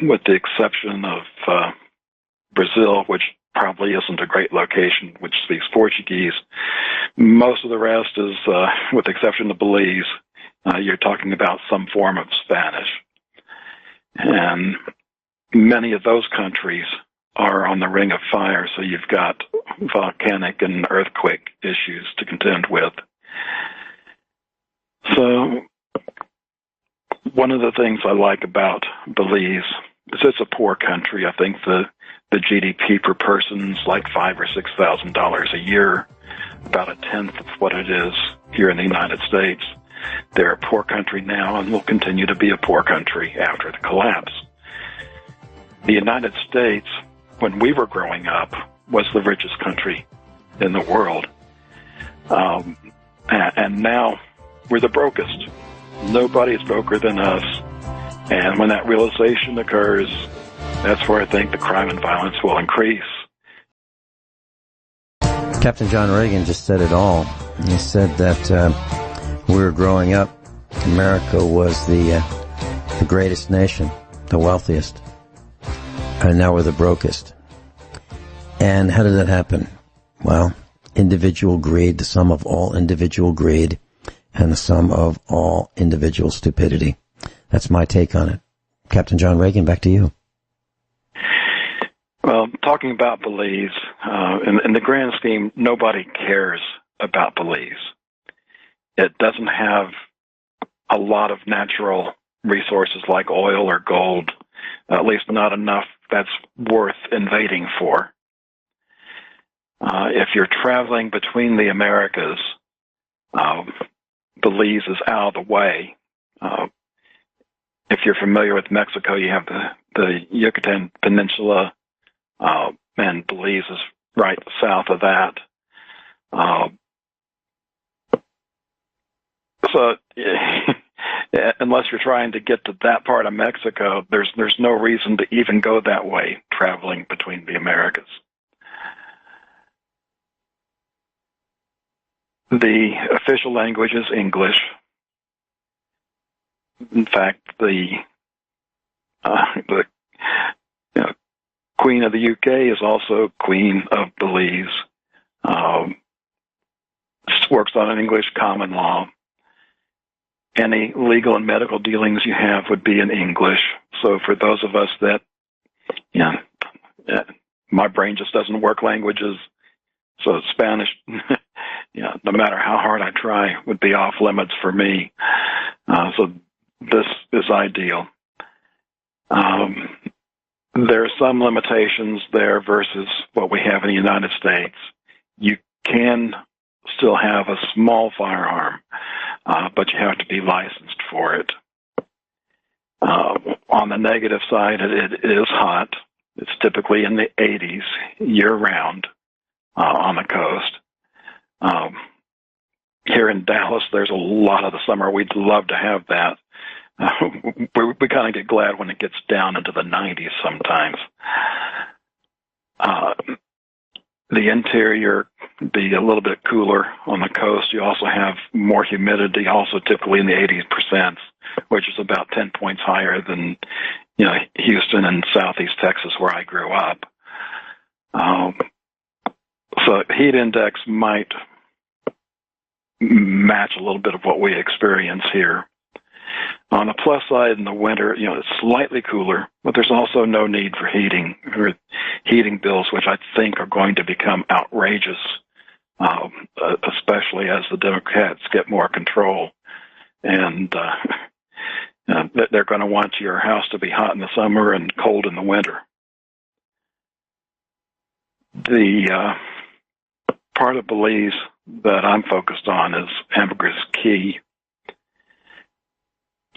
with the exception of Brazil, which probably isn't a great location, which speaks Portuguese. Most of the rest is, with the exception of Belize, you're talking about some form of Spanish. And many of those countries are on the ring of fire, so you've got volcanic and earthquake issues to contend with. So one of the things I like about Belize is it's a poor country. I think the GDP per person is like $5,000 or $6,000 a year, about a tenth of what it is here in the United States. They're a poor country now and will continue to be a poor country after the collapse. The United States, when we were growing up, was the richest country in the world. And now we're the brokest. Nobody's broker than us. And when that realization occurs, that's where I think the crime and violence will increase.
Captain John Ragan just said it all. He said that we were growing up, America was the greatest nation, the wealthiest. And now we're the brokest. And how did that happen? Well, individual greed, the sum of all individual greed, and the sum of all individual stupidity. That's my take on it. Captain John Ragan, back to you.
Well, talking about Belize, in the grand scheme, nobody cares about Belize. It doesn't have a lot of natural resources like oil or gold, at least not enough that's worth invading for. If you're traveling between the Americas, Belize is out of the way. If you're familiar with Mexico, you have the Yucatan Peninsula, and Belize is right south of that. So unless you're trying to get to that part of Mexico, there's no reason to even go that way, traveling between the Americas. The official language is English. In fact, the Queen of the UK is also Queen of Belize. Works on an English common law. Any legal and medical dealings you have would be in English. So for those of us that, my brain just doesn't work languages, so Spanish, no matter how hard I try, would be off limits for me. So this is ideal. There are some limitations there versus what we have in the United States. You can still have a small firearm, but you have to be licensed for it. On the negative side, it is hot. It's typically in the 80s year-round on the coast. Here in Dallas, there's a lot of the summer. We'd love to have that. We kind of get glad when it gets down into the 90s sometimes. The interior be a little bit cooler on the coast. You also have more humidity, also typically in the 80%, which is about 10 points higher than Houston and Southeast Texas, where I grew up. So heat index might match a little bit of what we experience here. On the plus side, in the winter, it's slightly cooler, but there's also no need for heating or heating bills, which I think are going to become outrageous, especially as the Democrats get more control. And they're going to want your house to be hot in the summer and cold in the winter. The part of Belize that I'm focused on is Ambergris Caye.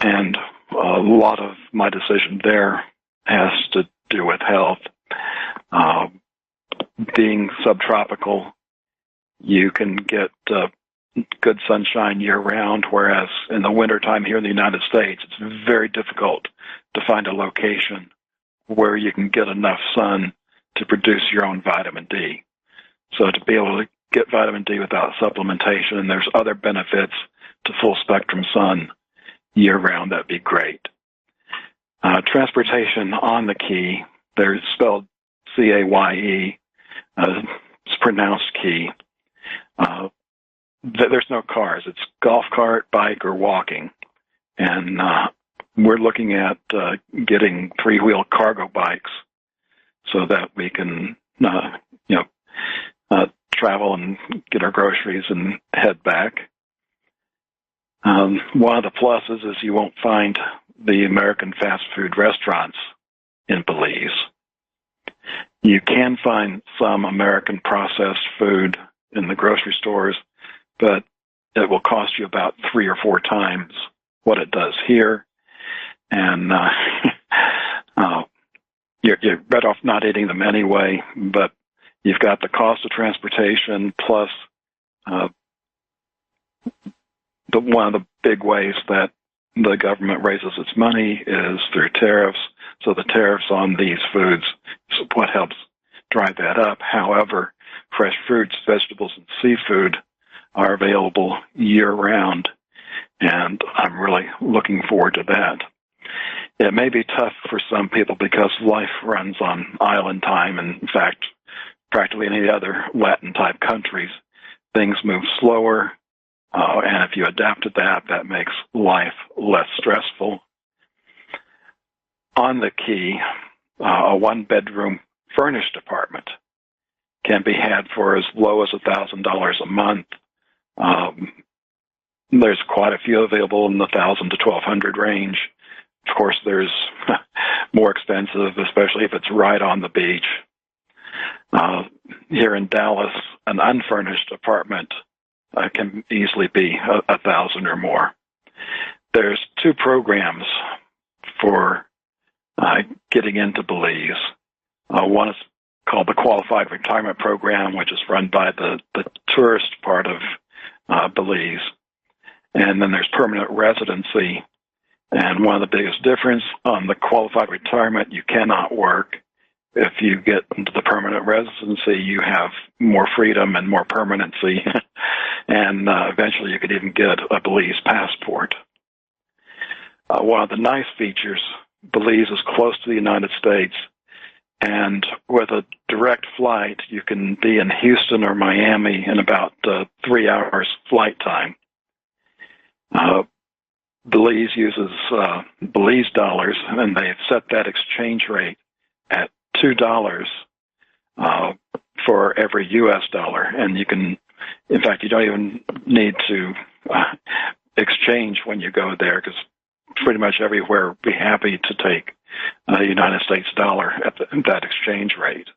And a lot of my decision there has to do with health. Being subtropical, you can get good sunshine year-round, whereas in the wintertime here in the United States, it's very difficult to find a location where you can get enough sun to produce your own vitamin D. So to be able to get vitamin D without supplementation, and there's other benefits to full-spectrum sun year-round, that'd be great. Transportation on the Caye, they're spelled C-A-Y-E. It's pronounced Key. There's no cars. It's golf cart, bike, or walking. And we're looking at getting three-wheel cargo bikes so that we can, travel and get our groceries and head back. One of the pluses is you won't find the American fast food restaurants in Belize. You can find some American processed food in the grocery stores, but it will cost you about 3 or 4 times what it does here. And you're better off not eating them anyway, but you've got the cost of transportation plus one of the big ways that the government raises its money is through tariffs. So the tariffs on these foods is what helps drive that up. However, fresh fruits, vegetables, and seafood are available year-round, and I'm really looking forward to that. It may be tough for some people because life runs on island time, and in fact, practically any other Latin-type countries, things move slower, and if you adapt to that, that makes life less stressful. On the Caye, a one-bedroom furnished apartment can be had for as low as $1,000 a month. There's quite a few available in the $1,000 to $1,200 range. Of course, there's more expensive, especially if it's right on the beach. Here in Dallas, an unfurnished apartment can easily be $1,000 or more. There's 2 programs for getting into Belize. One is called the Qualified Retirement Program, which is run by the tourist part of Belize. And then there's permanent residency. And one of the biggest difference on the Qualified Retirement, you cannot work. If you get into the permanent residency, you have more freedom and more permanency. And eventually you could even get a Belize passport. One of the nice features, Belize is close to the United States, and with a direct flight, you can be in Houston or Miami in about 3 hours flight time. Belize uses Belize dollars, and they've set that exchange rate at $2 for every U.S. dollar. And you can, in fact, you don't even need to exchange when you go there, because pretty much everywhere would be happy to take a United States dollar at that exchange rate.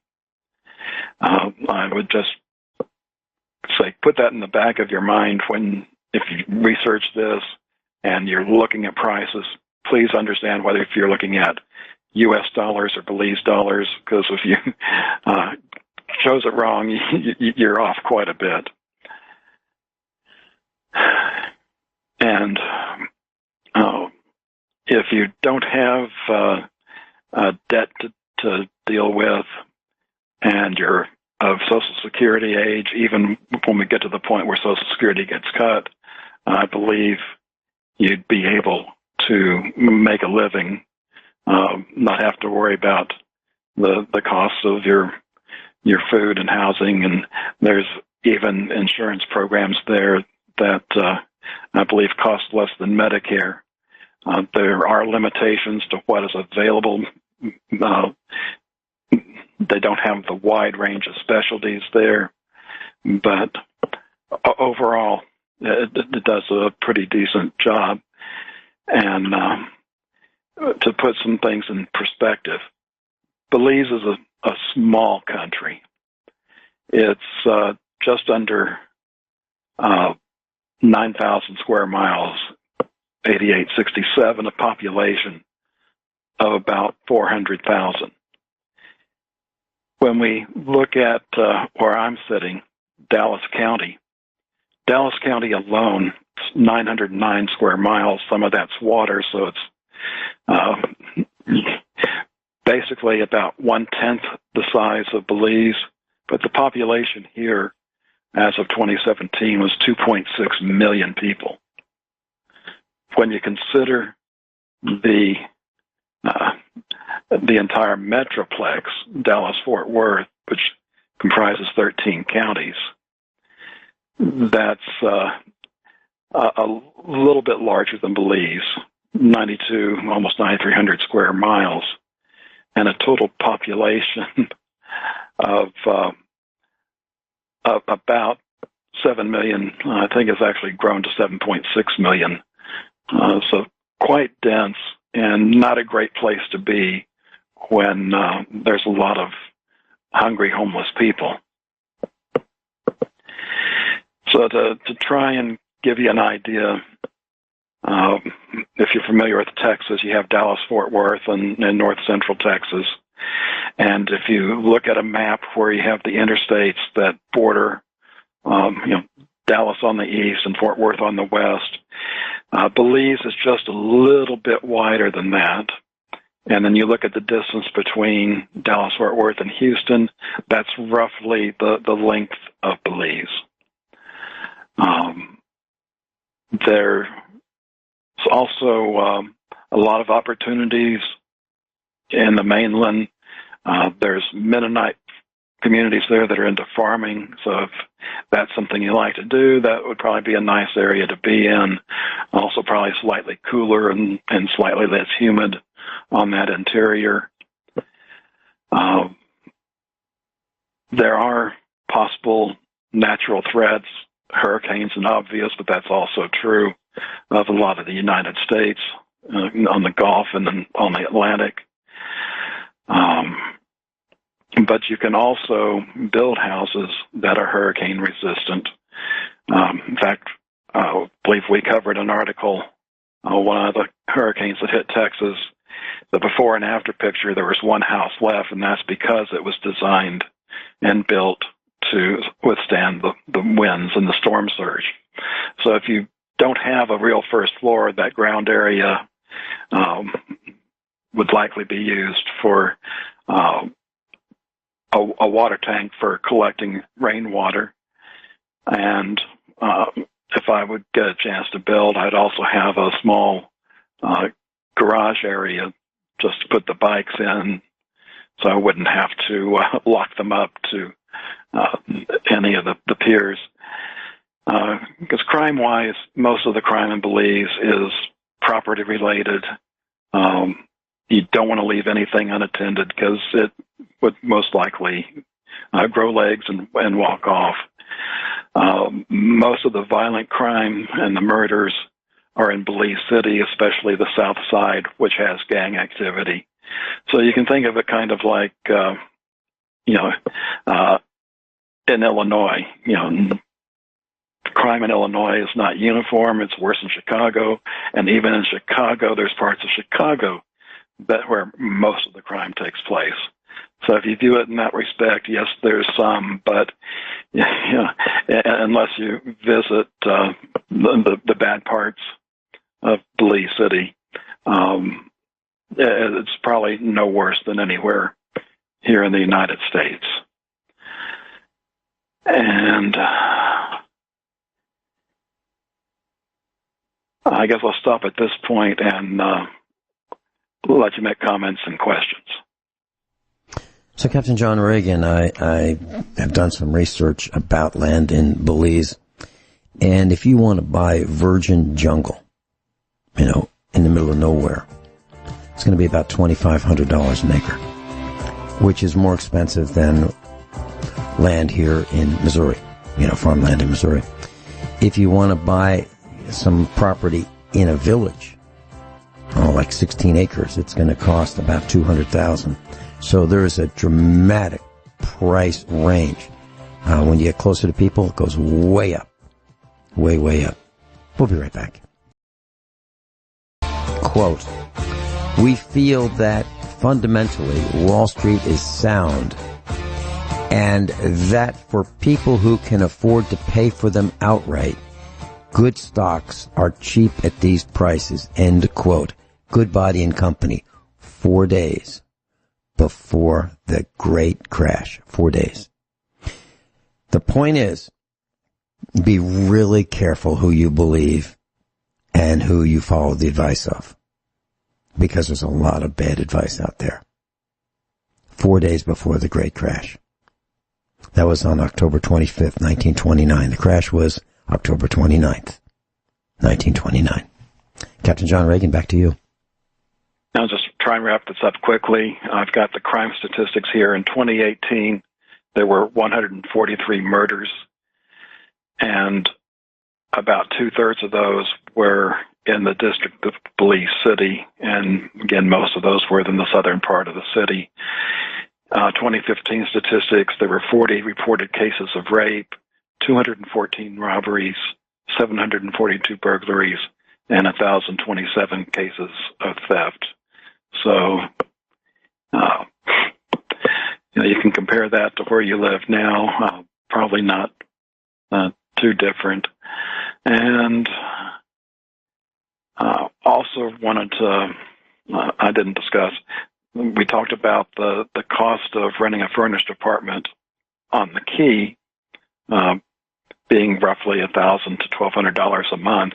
I would just say, put that in the back of your mind if you research this and you're looking at prices. Please understand whether if you're looking at U.S. dollars or Belize dollars, because if you chose it wrong, you're off quite a bit. And if you don't have a debt to deal with and you're of Social Security age, even when we get to the point where Social Security gets cut, I believe you'd be able to make a living, not have to worry about the costs of your food and housing. And there's even insurance programs there that I believe costs less than Medicare. There are limitations to what is available. They don't have the wide range of specialties there, but overall, it does a pretty decent job. And to put some things in perspective, Belize is a small country. It's just under 9,000 square miles, 8867, a population of about 400,000. When we look at where I'm sitting, Dallas County alone, it's 909 square miles. Some of that's water, so it's basically about 1/10 the size of Belize. But the population here, as of 2017, was 2.6 million people. When you consider the entire metroplex, Dallas-Fort Worth, which comprises 13 counties, that's a little bit larger than Belize, 92, almost 9,300 square miles, and a total population of about 7 million. I think it's actually grown to 7.6 million. So quite dense and not a great place to be when there's a lot of hungry, homeless people. So to try and give you an idea, if you're familiar with Texas, you have Dallas-Fort Worth and North Central Texas. And if you look at a map where you have the interstates that border, Dallas on the east and Fort Worth on the west, Belize is just a little bit wider than that. And then you look at the distance between Dallas-Fort Worth and Houston, that's roughly the length of Belize. There's also a lot of opportunities in the mainland. There's Mennonite communities there that are into farming, so if that's something you like to do, that would probably be a nice area to be in. Also probably slightly cooler and slightly less humid on that interior. There are possible natural threats, hurricanes and obvious, but that's also true of a lot of the United States on the Gulf and then on the Atlantic. But you can also build houses that are hurricane resistant. In fact, I believe we covered an article, one of the hurricanes that hit Texas, the before and after picture, there was one house left, and that's because it was designed and built to withstand the winds and the storm surge. So if you don't have a real first floor, that ground area would likely be used for a water tank for collecting rainwater. And if I would get a chance to build, I'd also have a small garage area just to put the bikes in, so I wouldn't have to lock them up to any of the piers. Because crime-wise, most of the crime in Belize is property-related. You don't want to leave anything unattended because it would most likely grow legs and walk off. Most of the violent crime and the murders are in Belize City, especially the south side, which has gang activity. So you can think of it kind of like, in Illinois, crime in Illinois is not uniform. It's worse in Chicago. And even in Chicago, there's parts of Chicago where most of the crime takes place. So if you view it in that respect, yes, there's some, but unless you visit the bad parts of Belize City, it's probably no worse than anywhere here in the United States. And I guess I'll stop at this point and let you make comments and questions.
So, Captain John Ragan, I have done some research about land in Belize, And if you want to buy virgin jungle, in the middle of nowhere, it's going to be about $2,500 an acre, which is more expensive than land here in Missouri, farmland in Missouri. If you want to buy some property in a village, like 16 acres, it's going to cost about $200,000. So there is a dramatic price range. When you get closer to people, it goes way up. Way, way up. We'll be right back. Quote, "We feel that fundamentally Wall Street is sound and that for people who can afford to pay for them outright, good stocks are cheap at these prices." End quote. Goodbody and Company, 4 days before the great crash. 4 days. The point is, be really careful who you believe and who you follow the advice of, because there's a lot of bad advice out there. 4 days before the great crash. That was on October 25th, 1929. The crash was October 29th, 1929. Captain John Ragan, back to you.
I'll just try and wrap this up quickly. I've got the crime statistics here. In 2018, there were 143 murders, and about two-thirds of those were in the district of Belize City, and again, most of those were in the southern part of the city. 2015 statistics, there were 40 reported cases of rape, 214 robberies, 742 burglaries, and 1,027 cases of theft. So, you can compare that to where you live now. Probably not too different. And also wanted to, I didn't discuss, we talked about the cost of renting a furnished apartment on the Key being roughly $1,000 to $1,200 a month.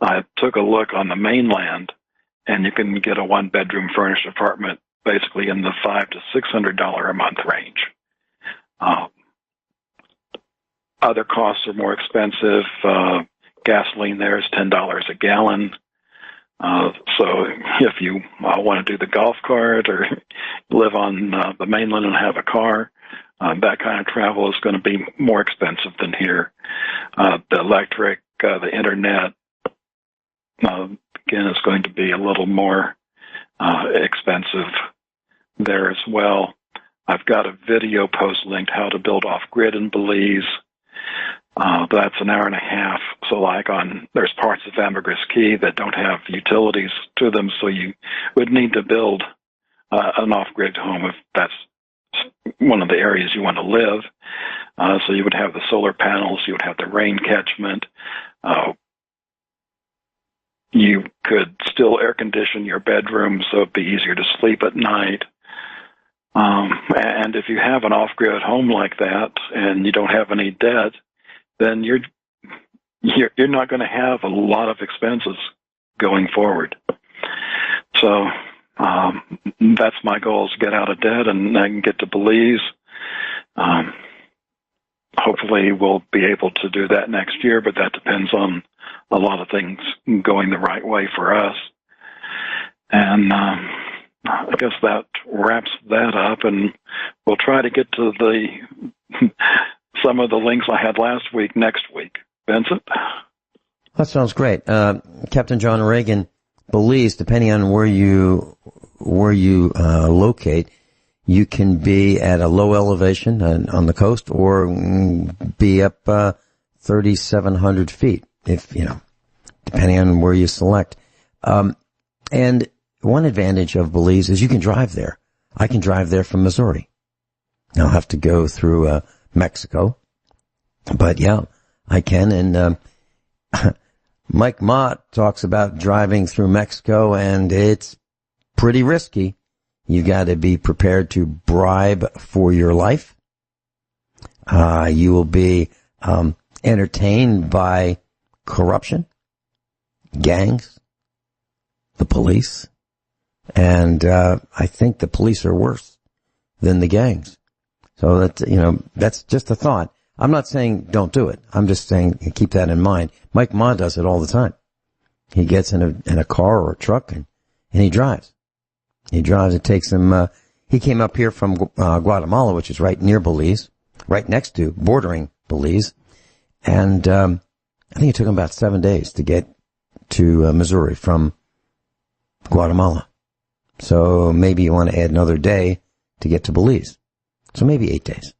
I took a look on the mainland, and you can get a one-bedroom furnished apartment basically in the $500 to $600 a month range. Other costs are more expensive. Gasoline there is $10 a gallon. So if you want to do the golf cart or live on the mainland and have a car, that kind of travel is going to be more expensive than here. The electric, the internet, again, is going to be a little more expensive there as well. I've got a video post linked, How to Build Off-Grid in Belize. That's an hour and a half. So there's parts of Ambergris Key that don't have utilities to them, so you would need to build an off-grid home if that's one of the areas you want to live. So you would have the solar panels, you would have the rain catchment. You could still air condition your bedroom so it'd be easier to sleep at night. And if you have an off-grid home like that and you don't have any debt, then you're not going to have a lot of expenses going forward. So that's my goal, is to get out of debt and I can get to Belize. Hopefully we'll be able to do that next year, but that depends on a lot of things going the right way for us. And I guess that wraps that up, and we'll try to get to some of the links I had last week next week. Vincent?
That sounds great. Captain John Ragan, Belize, depending on where you locate, you can be at a low elevation on the coast or be up 3,700 feet, depending on where you select. And one advantage of Belize is you can drive there. I can drive there from Missouri. I'll have to go through Mexico, but yeah, I can. And Mike Mott talks about driving through Mexico, and it's pretty risky. You got to be prepared to bribe for your life. You will be entertained by corruption, gangs, the police, and I think the police are worse than the gangs. So that's just a thought. I'm not saying don't do it. I'm just saying keep that in mind. Mike Ma does it all the time. He gets in a car or a truck and he drives. It takes him, he came up here from Guatemala, which is right near Belize, right next to, bordering Belize. And I think it took him about 7 days to get to Missouri from Guatemala. So maybe you want to add another day to get to Belize. So maybe 8 days.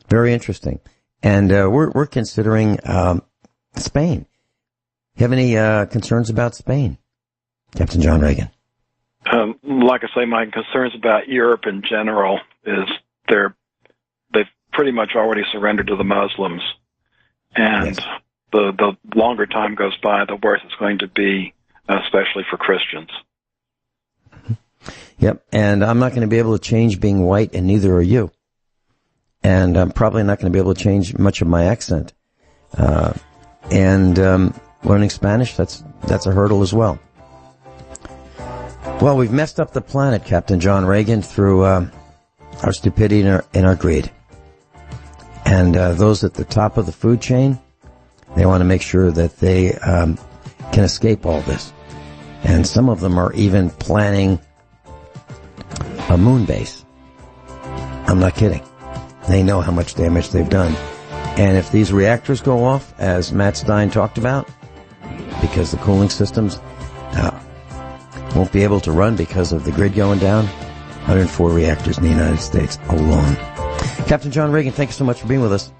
Very interesting. And we're considering Spain. You have any concerns about Spain, Captain John Ragan?
Like I say, my concerns about Europe in general is they've pretty much already surrendered to the Muslims, and yes. the longer time goes by, the worse it's going to be, especially for Christians.
Yep, and I'm not going to be able to change being white, and neither are you. And I'm probably not going to be able to change much of my accent. Learning Spanish, that's a hurdle as well. Well, we've messed up the planet, Captain John Ragan, through our stupidity and our greed. And those at the top of the food chain, they want to make sure that they can escape all this. And some of them are even planning a moon base. I'm not kidding. They know how much damage they've done. And if these reactors go off, as Matt Stein talked about, because the cooling systems won't be able to run because of the grid going down, 104 reactors in the United States alone. Captain John Ragan, thank you so much for being with us.